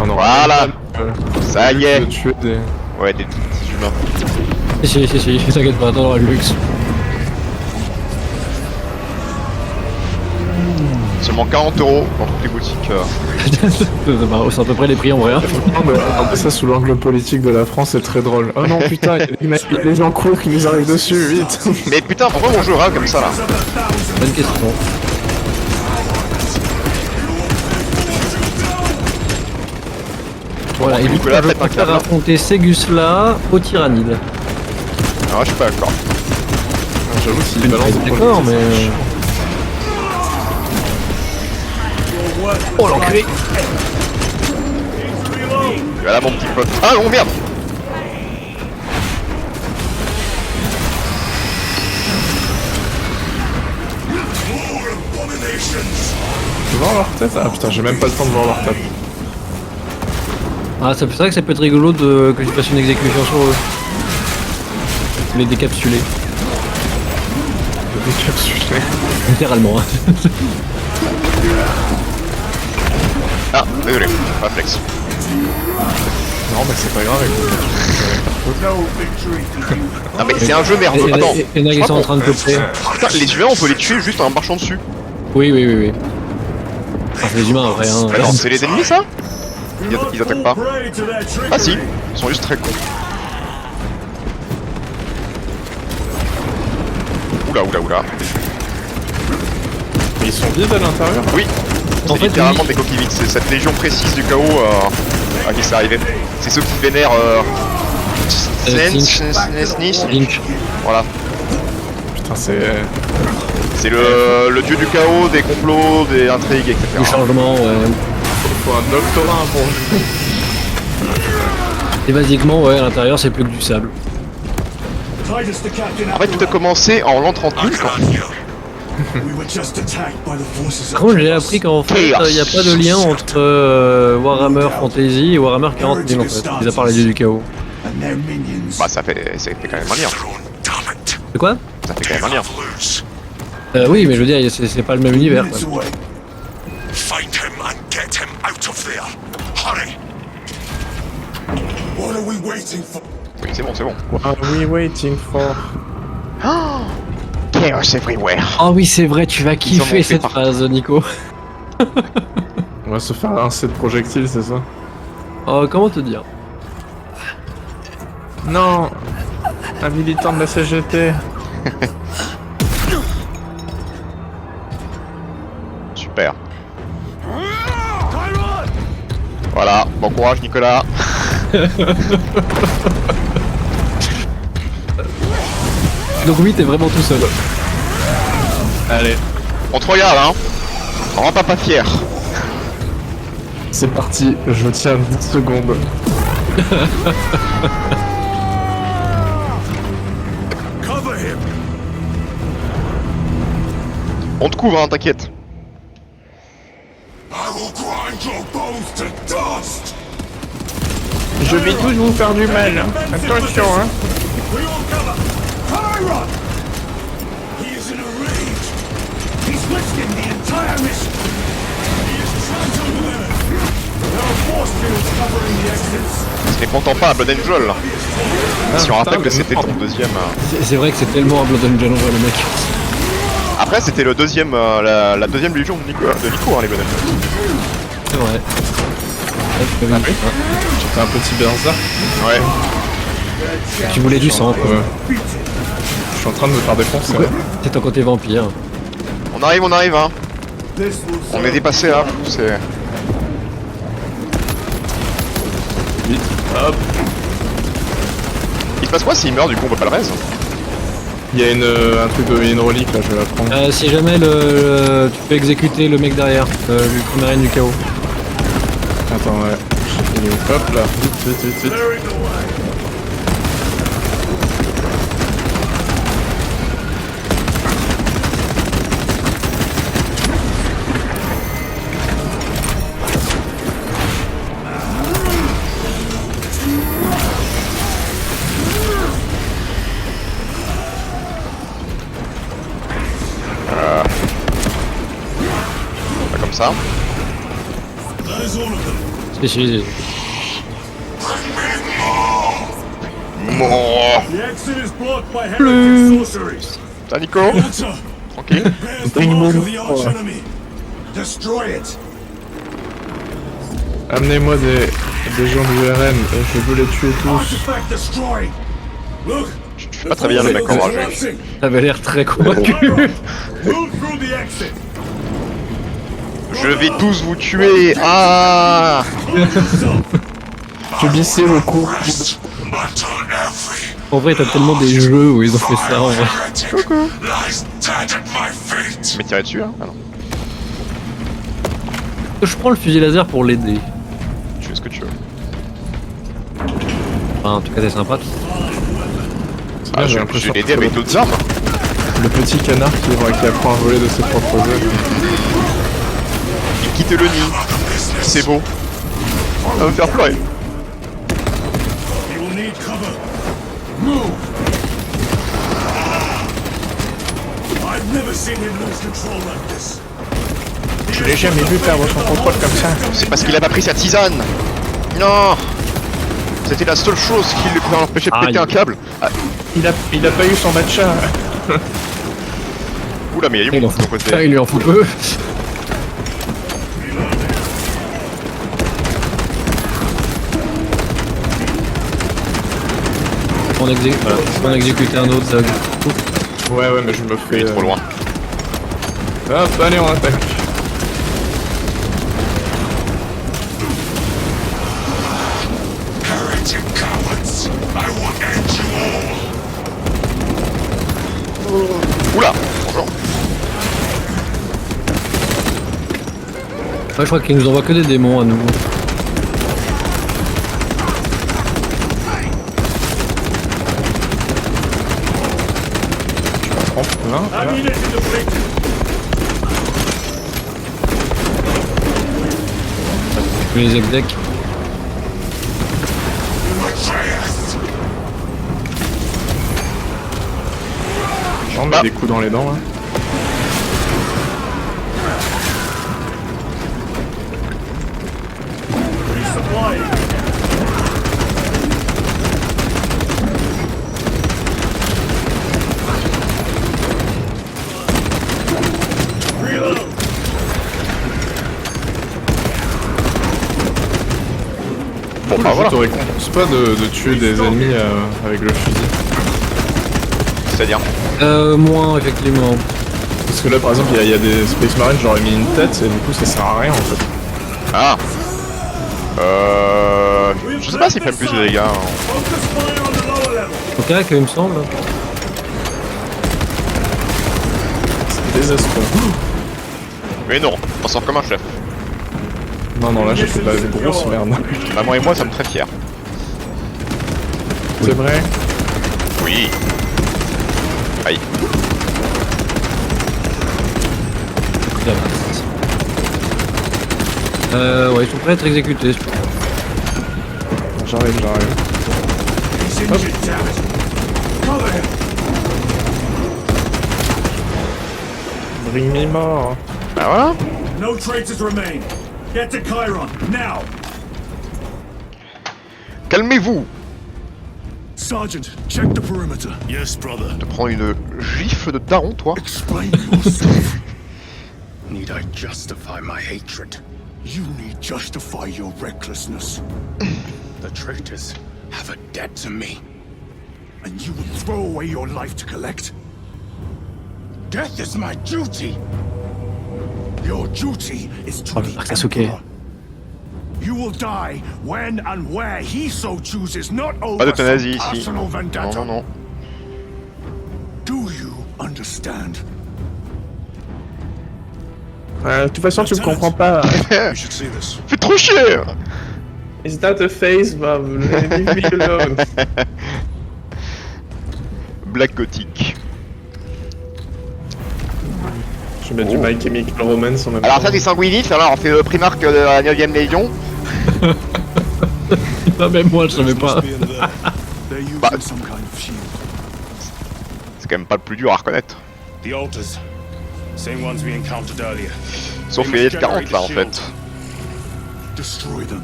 On aura Voilà. Ça y est. de tuer des... Ouais, des petits humains. Si, t'inquiète pas, attends, le luxe. Seulement 40 € dans toutes les boutiques. Bah, c'est à peu près les prix en vrai. Hein. Regarder ça sous l'angle politique de la France, c'est très drôle. Oh non, putain, il y a les gens courent qui nous arrivent dessus, vite. Mais putain, pourquoi mon jeu rame comme ça là? Bonne question. Voilà, et du coup, Nicolas, je faites un préfère câble. affronter Ségusla au Tyrannide. Ah, je suis pas d'accord. J'avoue, s'il balance des D'accord, mais... Oh l'enculé! Voilà mon petit pote. Ah non, merde! Tu vois leur tête? Ah putain, j'ai même pas le temps de voir leur tête. Ah, c'est vrai que ça peut être rigolo que tu fasses une exécution sur eux. Les décapsuler. décapsulé. Littéralement. Hein. Ah, désolé, réflexe. Non, mais c'est pas grave. Ah mais c'est un jeu merdeux. Attends, Il y en a qui sont en train de couper. putain, les humains on peut les tuer juste en marchant dessus. Oui. Enfin, c'est les humains après. Hein. Bah non, c'est les ennemis ça ils attaquent pas. Ah si, ils sont juste très cons. Oula. Mais ils sont vides à l'intérieur. Oui, En c'est fait, littéralement des coquilles vides, c'est cette légion précise du chaos à qui c'est arrivé. C'est ceux qui vénèrent Link. Voilà. Putain, c'est. C'est le dieu du chaos, des complots, des intrigues, etc. Du changement, ouais. Faut un doctorat pour. Et basiquement, ouais, à l'intérieur, c'est plus que du sable. En fait, tout a commencé en l'an 30 000 Comment j'ai appris qu'en fait, il n'y a pas de lien entre Warhammer Fantasy et Warhammer 40 000 en fait, mis à part les dieux du chaos. Bah ça fait quand même un lien. C'est quoi? Ça fait quand même un lien. Oui, mais je veux dire, c'est pas le même univers. Quoi. Find him and get him out of there. Hurry. What are we waiting for? Oui, c'est bon. What are we waiting for? Chaos everywhere. Oh oui, c'est vrai, tu vas kiffer ont fait cette partout. phrase, Nico. On va se faire un set de projectiles, c'est ça? Oh, comment te dire? Non! Un militant de la CGT. Super. Voilà, bon courage Nicolas. Donc oui, t'es vraiment tout seul. Allez, On te regarde hein. Rends pas fier. c'est parti, je tiens 10 secondes. Cover him! On te couvre hein, t'inquiète. I will grind your bones to dust! Je vais tous vous faire du mal. Attention, hein. We all cover! Tyron! He is in a rage! He's risking the entire mission! He is trapped over there! There are force fields covering the exits! C'était content pas à Blood Angel là. Si on rappelle que c'était ton deuxième. C'est vrai que c'est tellement un Blood Angel en vrai, le mec. Après c'était le deuxième, la deuxième légion de Nico, hein, les Blood Angel. C'est vrai. J'ai fait un petit berserk. Ouais. Tu voulais du sang, quoi. Je suis en train de me faire défoncer. Ouais. C'est ton côté vampire. On arrive hein. On est dépassé là, c'est. Vite. Hop. Il se passe quoi s'il meurt du coup on peut pas le raise? Il y a un truc de une relique là, je vais la prendre. Si jamais tu peux exécuter le mec derrière, le marine du chaos. Attends, ouais. J'ai fini. Hop là. Vite. Pas comme ça. That is all of them! Si. Bon. The exit is blocked by heretic sorceries! T'as Nico? Walter! Tranquille. Bears the mark of the arch enemy! Destroy it! Amenez-moi des gens du RN et je veux les tuer tous. Artifact destroyed! Look! Je fais pas très bien le mec enragé. T'avais l'air très convaincu. Move through the exit! Je vais tous vous tuer. Ah. Subissez le coup. En vrai, t'as tellement des jeux où ils ont fait ça en vrai. Mais tirez dessus hein. Ah non. Je prends le fusil laser pour l'aider. Tu fais ce que tu veux. Enfin, en tout cas, c'est sympa. Ah, j'ai je l'impression vais l'aider avec d'autres armes. Le petit canard qui apprend à voler de ses propres ailes. Il quitte le nid. C'est beau. Ça va me faire pleurer. He will need cover! Move! I Never seen him lose control like this. Je l'ai jamais vu perdre son contrôle comme ça. C'est parce qu'il a pas pris sa tisane. Non. C'était la seule chose qui lui empêchait de péter Aïe. un câble. Ah, Il a pas eu son matcha. oula, mais il y a du Il en monde de ton fout, côté. il lui en fout peu. On exécuter un autre Zog. Ouais, mais je me fais. Il est trop loin. Hop, allez, on attaque. Heretic cowards! I will end you all! Oula. Bonjour. Ouais, je crois qu'il nous envoie que des démons à nouveau. Non, Ammunition depleted! Les execs. on met des coups dans les dents là. Resupplying! Reload! Bon, Le bah jeu voilà. te récompense pas de tuer des ennemis avec le fusil. C'est-à-dire. Moins, effectivement. Parce que là par exemple il y a des Space Marines, j'aurais mis une tête et du coup ça sert à rien en fait. Ah. Je sais pas s'il fait plus de dégâts. Hein. Focus fire on the lower level! Ok, il me semble. C'est désastreux. Mais non, on sort comme un chef. Non là j'ai fait de la grosse merde. Bah moi et moi ça me très fier. C'est vrai. Oui. Aïe. Ouais, ils sont prêts à être exécutés. J'arrive. He's injured, damn it! Cover him! Bring me more. Bah voilà. No traitors remain! Get to Chiron, now! Calmez-vous. Sergeant, check the perimeter. Yes, brother. Te prends une gifle de daron, toi. Explain yourself. Need I justify my hatred? You need justify your recklessness. The traitors have a debt to me. And you would throw away your life to collect? Death is my duty! Your duty is to Oh, the Sasuke. Emperor. You will die when and where he so chooses, not Pas over d'euthanasie some ici. personal vendetta. Non. Do you understand? De toute façon tu me comprends pas. You should see this. Fait trop chier. Is that a face, Bob? Leave me alone. Black gothique. Je vais mettre du My Chemical Romance en même Alors temps. ça des sanguinistes, alors on fait le Primarque de la 9ème Légion. Ah, même moi, je savais pas. They're using Bah. some kind of shield. C'est quand même pas le plus dur à reconnaître. The altars. Same ones we encountered earlier. Sauf les F40 là en fait. Destroy them.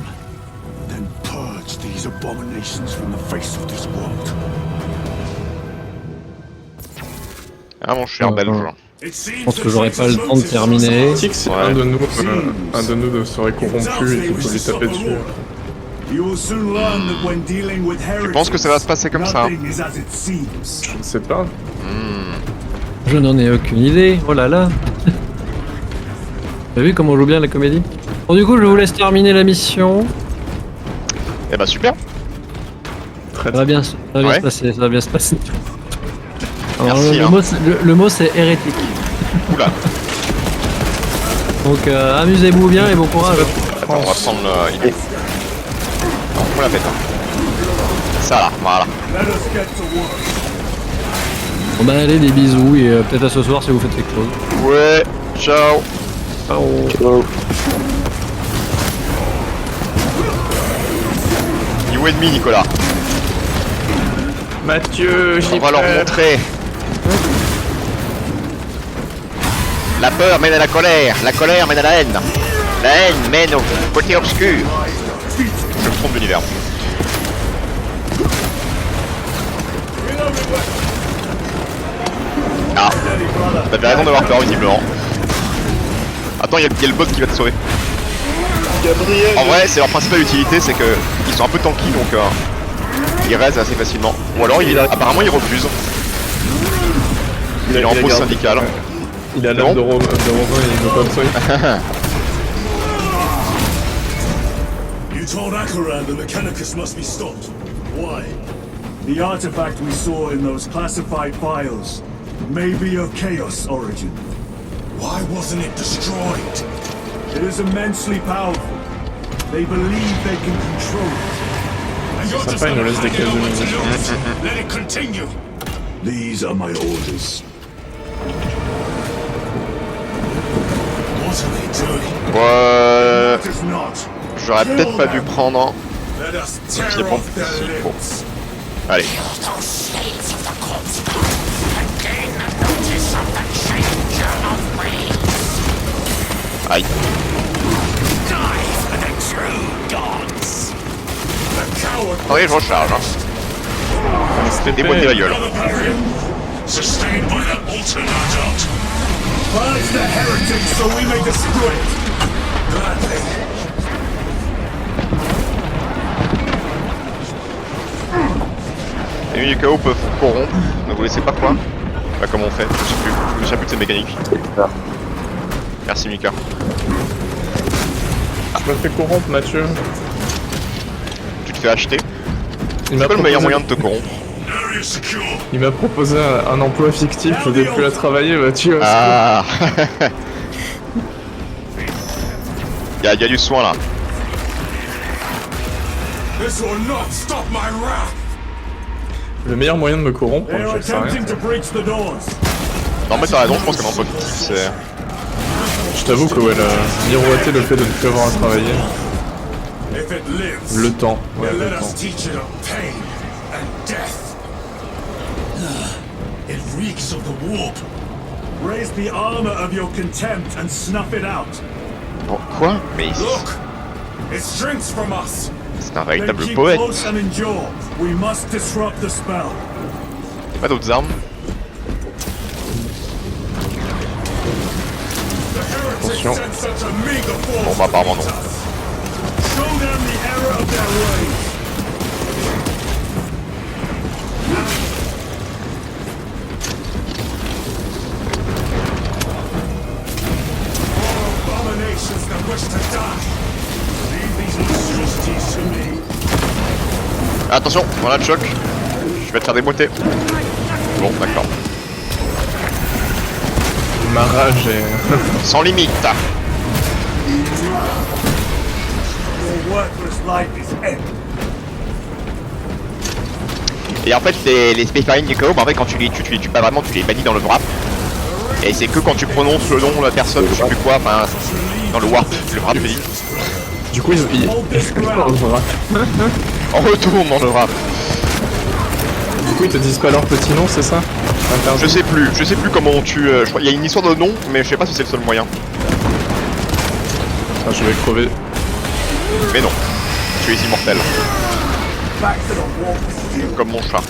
Then purge these abominations from the face of this world. Ah mon cher belge. Je pense que j'aurais pas le temps de terminer. Si Ouais. un de nous serait corrompu et qu'il faut lui taper dessus. You will soon learn that when dealing with heretics, penses que ça va se passer comme ça? nothing is as it seems. Je ne sais pas. Je n'en ai aucune idée. Oh là là. T'as vu comment on joue bien la comédie? Bon, du coup, je vous laisse terminer la mission. Eh bah super. Ça va bien, Ouais. se passer. Ça va bien se passer. Alors, Merci, le, hein. le mot c'est hérétique. Oula. Donc amusez-vous bien et bon courage. Attends, on va prendre le... Il est... On l'a fait. Ça là, voilà. Let us get to work. Bon bah allez, des bisous et peut-être à ce soir si vous faites quelque chose. Ouais, ciao. Ciao. Ciao. Il est où ennemi Nicolas? Mathieu, On va leur montrer. La peur mène à la colère mène à la haine mène au côté obscur. Je me trompe d'univers. Ah, t'avais raison d'avoir peur visiblement. Attends, il y a le boss qui va te sauver. Gabriel. En vrai, c'est leur principale utilité, c'est que ils sont un peu tanky, donc ils restent assez facilement. Ou alors, apparemment, ils refusent. Il est en pause syndicale. Il a l'âme de Romain et il veut pas me sauver. You told Akaran the Mechanicus must be stopped. Why? The artifact we saw in those classified files may be of Chaos origin. Why wasn't it destroyed? It is immensely powerful. They believe they can control it. And you're just Sympa, il nous laisse des gonna cases de know what to munitions. lose. Let it continue. These are my orders. What are they doing? Matters not. J'aurais peut-être pas dû prendre. Let us C'est tear bon, off their c'est bon. limbs. Allez. Kill those slaves of the corpse and gain the notice of the changer of ways. Aïe. Die for the true gods. The coward Attendez, je recharge. C'était démonter la gueule. another barrier. Sustained by the alternate adult. Purge the heretics so we may destroy it. Gladly. Les ennemis du chaos peuvent corrompre, ne vous laissez pas quoi. Bah comment on fait, je sais plus, je me souviens plus de ces mécaniques. Merci Mika. Je me fais corrompre, Mathieu. Tu te fais acheter. Il C'est quoi le meilleur moyen de te corrompre? Area secure. Il m'a proposé un emploi fictif, je n'ai plus à travailler, Mathieu. Ah. y a du soin là. This will not stop my wrath. Le meilleur moyen de me corrompre, They are je sais rien. attempting to breach the doors. Non mais t'as raison, je pense qu'un emploi fictif c'est... Je t'avoue que ouais, miroiter le fait de ne plus avoir à travailler. If it lives, Le temps. Ouais, then le let temps. us teach it of pain and death. It reeks of the warp. Raise the armor of your contempt and snuff it out. Bon, quoi? Mais Look, it shrinks from us. c'est un Then véritable keep poète. close and endure. We must disrupt the spell. Y'a pas d'autres armes? The heretics Attention. sent such a meager force Bon bah apparemment non. Show them the error of their ways. All abominations that wish to die. Leave these monstrosities to me. Attention, voilà le choc. Je vais te faire déboîter. Bon, d'accord. Ma rage est... Sans limite. Your worthless life is ended. Et en fait, les Space Marines du chaos, bah, en fait, quand tu les tues pas vraiment, tu les bannis dans le wrap. Et c'est que quand tu prononces le nom de la personne, je sais plus quoi, enfin, dans le wrap, je dis. Du coup, il... On retourne dans le wrap. Du coup, ils te disent pas leur petit nom, c'est ça? Interdit. Je sais plus comment on tue. Je crois il y a une histoire de nom, mais je sais pas si c'est le seul moyen. Ah, je vais crever. Mais non, tu es immortel, Back to the warp. comme mon chat.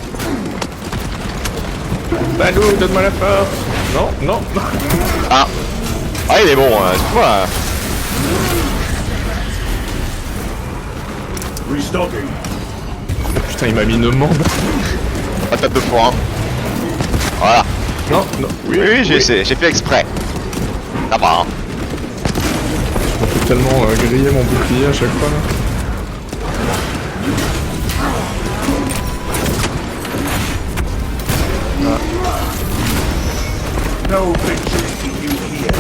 Balou, donne-moi la force. Non, non, non. Ah, ouais, mais bon, tu vois. Restocking. Putain, il m'a mis une mande. Patate de forain. Voilà. Non, non. Oui, j'ai fait exprès. Ça va, hein. Je me fais tellement griller mon bouclier à chaque fois, là. No victory for you here.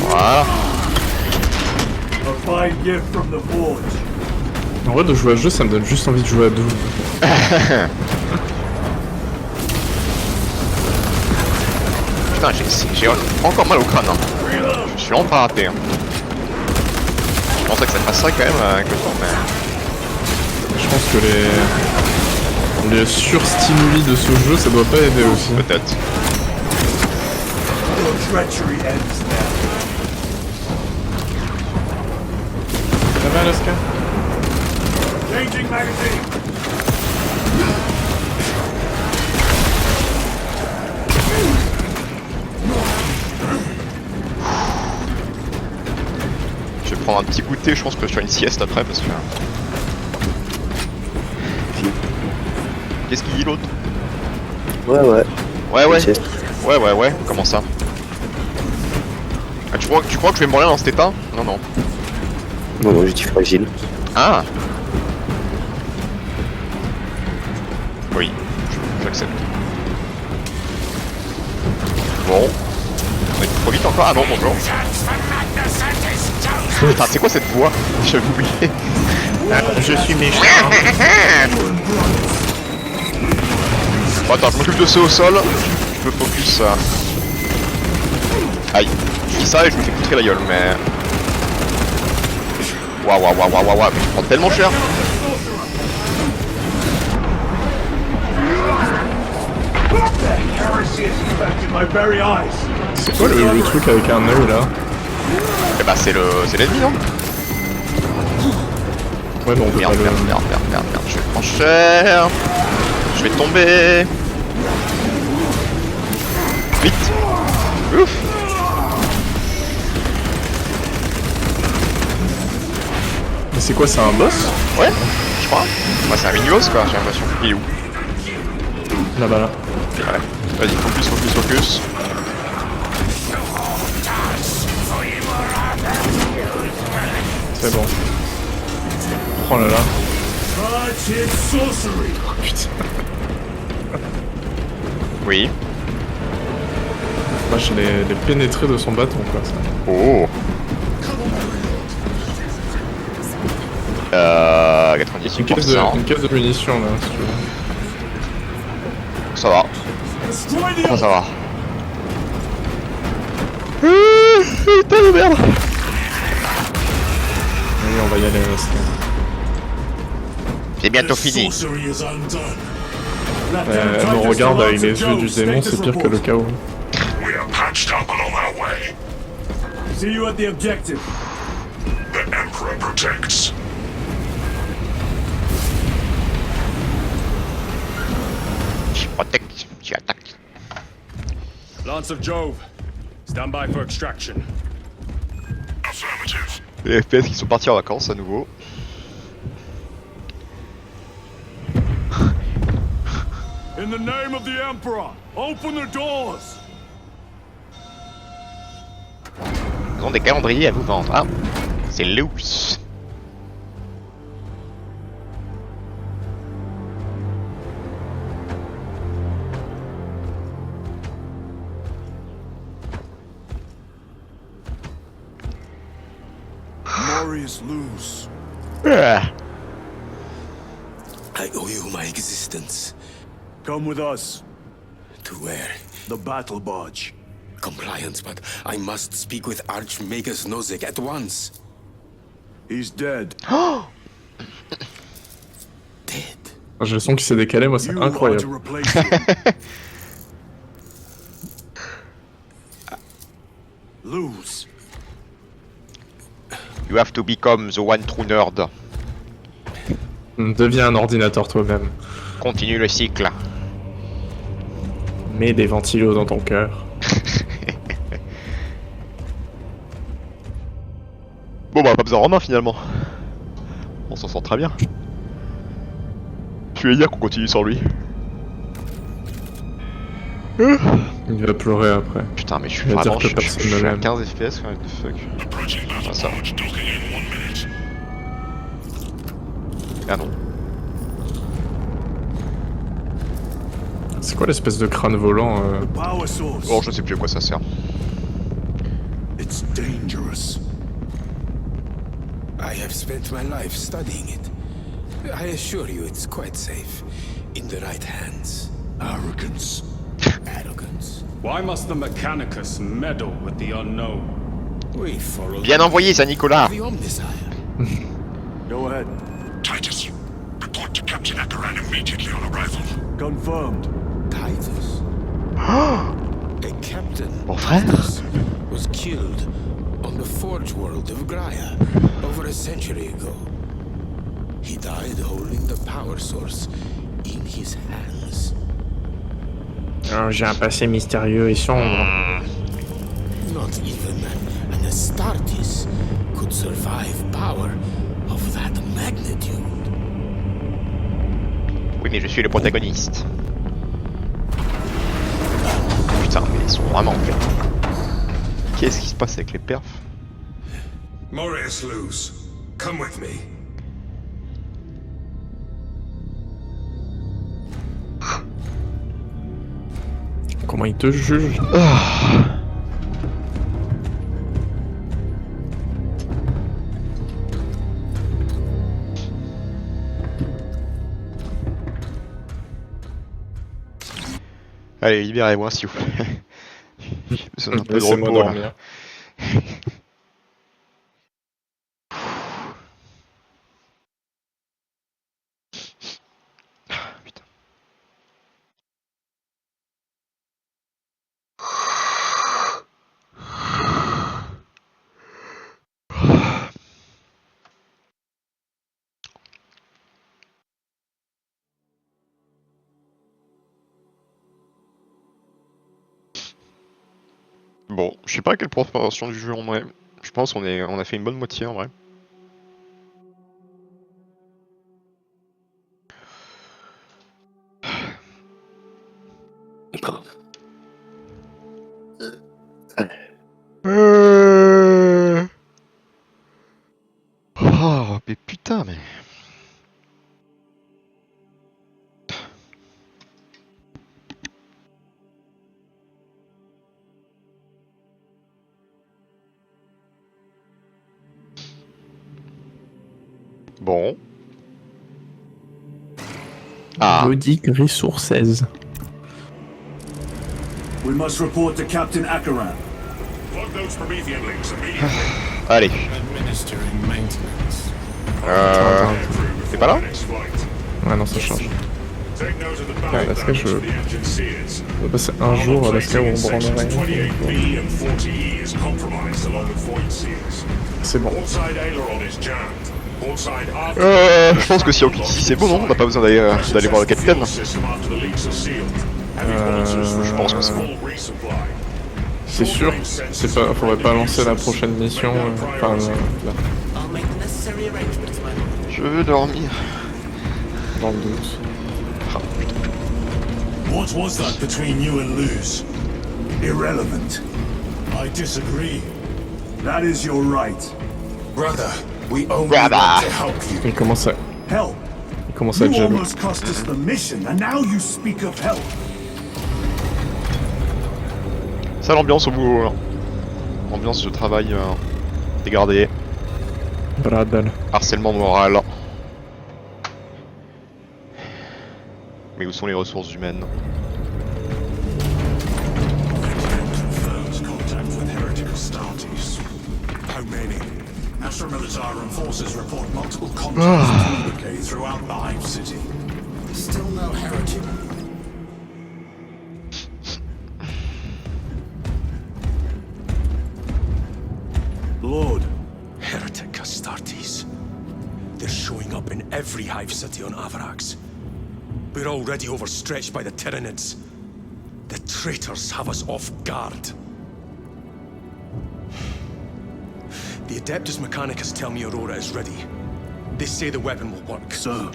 Voilà. A fine gift from the forge. En vrai, de jouer à ce jeu, ça me donne juste envie de jouer à Doom. Putain, j'ai encore mal au crâne. Hein. Je suis en train de rater. Hein. Je pensais que ça passerait quand même avec le temps, mais... Je je pense que les surstimuli de ce jeu, ça doit pas aider aussi. Peut-être. Your treachery ends now. Ça va, Alaska? Changing magazine. Je vais prendre un petit goûter, je pense que je ferai une sieste après parce que... Qu'est-ce qu'il dit l'autre? Ouais, ouais. Ouais. Sieste. Ouais. Comment ça? Ah, tu crois que je vais mourir dans cet état? Non. Non, j'étais fragile. Ah. Oui, j'accepte. Bon. On est trop vite encore? Ah non, bonjour. Putain, c'est quoi cette voix? J'avais oublié. Je suis méchant. Bon, attends, je m'occupe de ceux au sol. Je me focus. Aïe. Je dis ça et je me fais poutrer la gueule, mais... Waouh, mais je prends tellement cher. C'est quoi le truc avec un œil là? Eh bah c'est l'ennemi, non? Ouais, bon, on peut Merde, pas le... merde, je prends cher. Je vais tomber. Vite. Ouf. Mais c'est quoi, c'est un boss? Ouais, je crois. Bah c'est un mini-boss quoi, j'ai l'impression. Il est où? Là-bas, là. Ouais. Vas-y, focus. C'est bon. Oh là là. Oui. Moi, je l'ai pénétré de son bâton, quoi, ça. Oh. 98%. Une caisse de munitions, là, si tu veux. Ça va. Comment ça va? Putain de merde. Allez, on va y aller, Alaska. C'est bientôt fini. Elle me regarde avec les yeux du démon, c'est pire que le chaos. We are patched up along our way. See you at the objective. The Emperor protects. Je protecte, tu attaques. Lance of Jove, stand by for extraction. Affirmative. Les FPS qui sont partis en vacances à nouveau. In the name of the Emperor, open the doors. Ils ont des calendriers à vous vendre. Ah, c'est loose. Glorious loose. Ah. I owe you my existence. Come with us. To where? The battle barge. Compliance, but I must speak with Archmagus Nozick at once. He's dead. Dead. J'ai le son qui s'est décalé, moi, c'est You are to incroyable. replace him. Lose. You have to become the one true nerd. Deviens un ordinateur toi-même. Continue le cycle. Mets des ventilos dans ton cœur. Bon bah pas besoin en main finalement. On s'en sort très bien. Tu veux dire qu'on continue sans lui? Il va pleurer après. Putain mais je suis Il va dire vraiment que je personne ne suis à l'aime. 15 FPS what the fuck. Ah, ça. Ah non. C'est quoi l'espèce de crâne volant Power source. Oh je sais plus à quoi ça sert. It's dangerous. I have spent my life studying it. I assure you it's quite safe. In the right hands. Arrogance. Arrogance. Why must the Mechanicus meddle with the unknown? We follow Bien envoyé ça Nicolas. the Omnisire. Go ahead. Titus, report Akaran immediately on arrival. Confirmed. Titus. A captain Mon frère? was killed on the Forge world of Graia over a century ago. He died holding the power source in his hands. Alors, j'ai un passé mystérieux et sombre. Not even an Astartes could survive power of that magnitude. Oui, mais je suis le protagoniste. Putain, mais ils sont vraiment bien. Qu'est-ce qui se passe avec les perfs? Morius Luz, come with me. Comment il te juge? Allez, libérez-moi s'il vous plaît. J'ai besoin d'un peu de Laissez-moi repos là. dormir. Putain. Bon, je sais pas à quelle proportion du jeu on est. Je pense qu'on a fait une bonne moitié en vrai. Oh, mais putain, mais. Bon. Ah. Body Resources. We must report to Captain Akaran. Plug those Promethean links immediately. Allez. Administering maintenance. T'es pas là? Ouais, non, ça change. Take note of the Ouais, bounty Alaska, je to the engine seers. on va passer un jour à Alaska où on branlerait. 28B and 40E is compromised along with Void Seers. C'est bon. Portside Aileron is jammed. Portside after Je pense que si c'est bon, non? On n'a pas besoin d'aller voir le capitaine. system after the leaks are sealed. Je pense que c'est bon. Full resupply. C'est sûr. C'est pas, faudrait pas lancer la prochaine mission. Enfin, là, I'll make the necessary arrangements, my lord. Je veux dormir. dans le doute. Ah, putain. What was that between you and Luz? Irrelevant. I disagree. That is your right. Brother, we only Brother. want to help you. Il commence à Help. être You jaloux. almost cost us the mission, and now you speak of help. Ça l'ambiance au bout. Ambiance de travail dégradée. Brother. Harcèlement moral. Mais où sont les ressources humaines? Confirms contact with heretic Astartes. How many? Astra Militarum forces report multiple contacts with Decay throughout the Hive City. Still no heretic. Lord. Heretic Astartes. They're showing up in every hive city on Avarax. We're already overstretched by the Tyranids. The traitors have us off guard. The Adeptus Mechanicus tell me Aurora is ready. They say the weapon will work. Sir.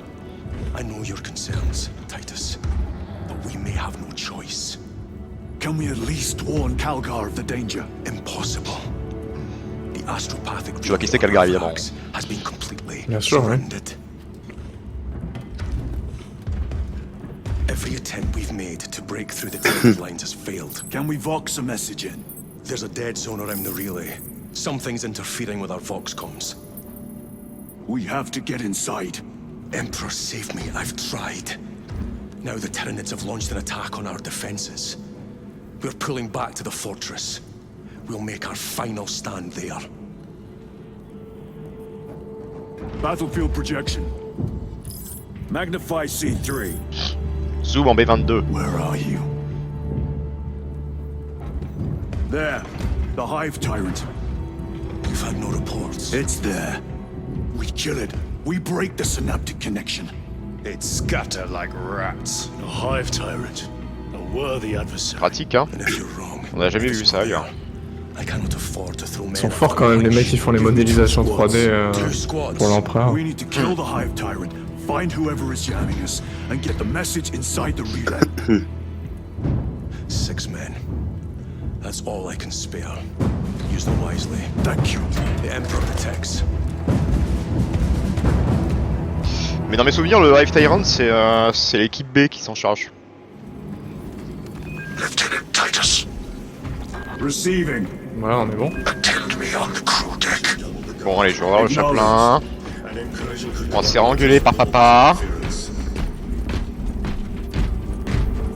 I know your concerns, Titus, but we may have no choice. Can we at least warn Calgar of the danger? Impossible. The astropathic Tu vois qui c'est Calgar, évidemment. has been completely Bien sûr, ouais. surrendered. Every attempt we've made to break through the Tyrannid lines has failed. Can we vox a message in? There's a dead zone around the relay. Something's interfering with our Vox comms. We have to get inside. Emperor, save me. I've tried. Now the Tyranids have launched an attack on our defenses. We're pulling back to the fortress. We'll make our final stand there. Battlefield projection. Magnify C3. Zoom en B22. Where are you? There. The Hive Tyrant. We've had no reports. It's there. We kill it. We break the synaptic connection. It scatter like rats. The Hive Tyrant. A worthy adversary. Pratique, hein. And if you're wrong, On a jamais vu ça ailleurs. I cannot afford to throw Ils sont forts quand même les mecs qui font les modélisations 3D pour l'empereur. We need to kill the Hive Tyrant, find whoever is jamming us, and get the message inside the relay. 6 men. That's all I can spare. Use them wisely. Thank you. The Emperor protects. Mais dans mes souvenirs, le Hive Tyrant, c'est l'équipe B qui s'en charge. Lieutenant Titus. Receiving. Voilà, on est bon. Attend me on the crew deck. Bon, allez, je regarde le chaplain. On s'est engueulé par papa.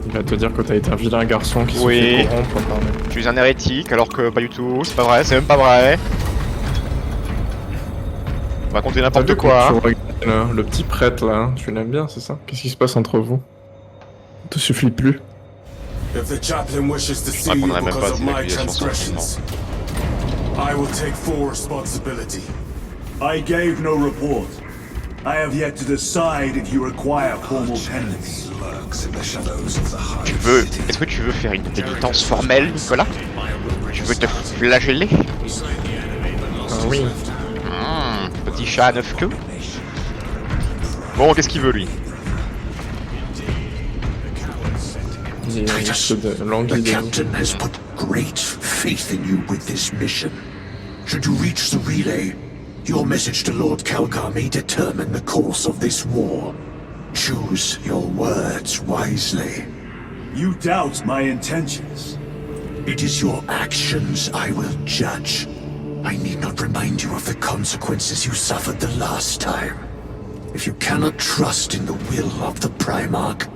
Il va te dire que t'as été un vilain garçon qui se fait corrompre par les... Tu es un hérétique alors que pas du tout, c'est pas vrai, c'est même pas vrai. On va compter n'importe quoi. Tu regardes, là, le petit prêtre là, tu l'aimes bien, c'est ça? Qu'est-ce qui se passe entre vous? Ça te suffit plus? If the chaplain wishes to see you répondrai même pas because à of ces my accusations transgressions, I will take full responsibility. I gave no report. I have yet to decide if you require formal penance. Tu veux... Est-ce que tu veux faire une pénitence formelle, Nicolas? Tu veux te flageller? Oui. Petit chat à 9 queues. Bon, qu'est-ce qu'il veut lui? The captain has put great faith in you with this mission. Should you reach the relay, your message to Lord Kalgar may determine the course of this war. Choose your words wisely. You doubt my intentions. It is your actions I will judge. I need not remind you of the consequences you suffered the last time. If you cannot trust in the will of the Primarch,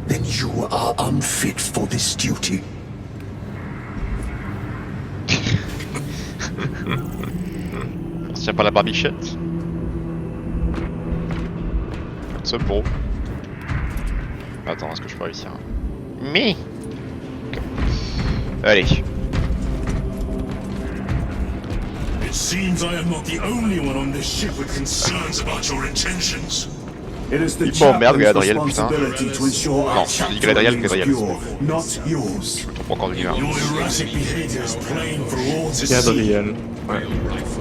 then you are unfit for this duty. On se tient pas la barbichette. C'est bon. Attends, est-ce que je peux réussir? Mais okay. Allez. It seems I am not the only one on this ship with concerns about your intentions. It is the chaplain's responsibility to ensure our chapter remains pure, not yours. Your erratic behavior is plain for all to see. Gadriel. Ouais.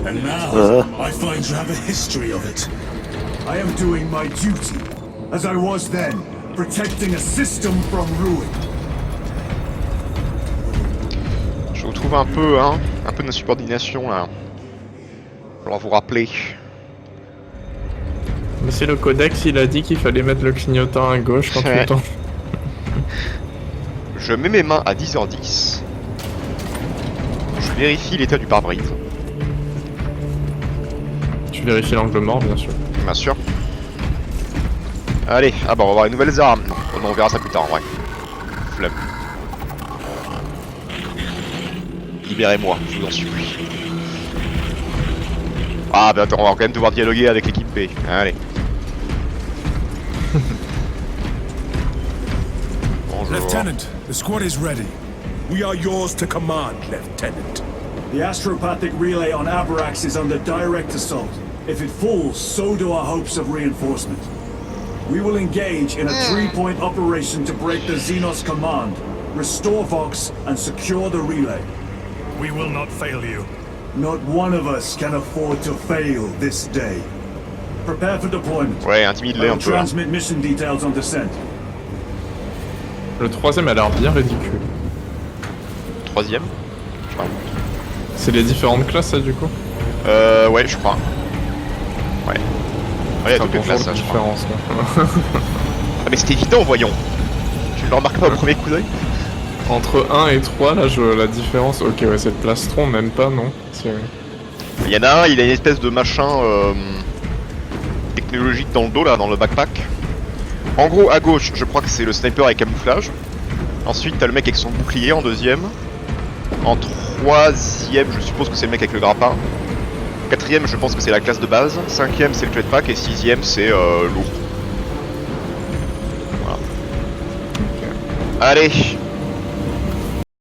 And now I find you have a history of it. I am doing my duty, as I was then, protecting a system from ruin. Je vous trouve un peu d'insubordination là. Faut vous rappeler. Mais c'est le codex, il a dit qu'il fallait mettre le clignotant à gauche quand tu le temps. Je mets mes mains à 10h10. Je vérifie l'état du pare-brise. Tu vérifies l'angle mort, bien sûr. Bien sûr. Allez, ah bah on va avoir les nouvelles armes. Oh, non, on verra ça plus tard en vrai. Flemme. Libérez-moi, je vous en supplie. Ah bah attends, on va quand même devoir dialoguer avec l'équipe B. Allez. Bonjour. Lieutenant, the squad is ready. We are yours to command, Lieutenant. The astropathic relay on Abrax is under direct assault. If it falls, so do our hopes of reinforcement. We will engage in a 3-point operation to break the Xenos command, restore Vox, and secure the relay. We will not fail you. Not one of us can afford to fail this day. Prepare for deployment. Ouais, intimide-les un peu. Transmit mission details on descent. Le troisième a l'air bien ridicule. Troisième? C'est les différentes classes, ça, du coup? Ouais, je crois. Ouais. Ouais, il y a toutes les classes, ça, je crois. Ah, mais c'était évident, voyons. Tu le remarques pas au premier coup d'œil? Entre 1 et 3, là, la différence... Ok, ouais, c'est le plastron, même pas, non? Il y en a un, il a une espèce de machin technologique dans le dos, là, dans le backpack. En gros, à gauche, je crois que c'est le sniper avec camouflage. Ensuite, t'as le mec avec son bouclier en deuxième. En troisième, je suppose que c'est le mec avec le grappin. Quatrième, je pense que c'est la classe de base. Cinquième, c'est le jetpack. Et sixième, c'est lourd. Allez,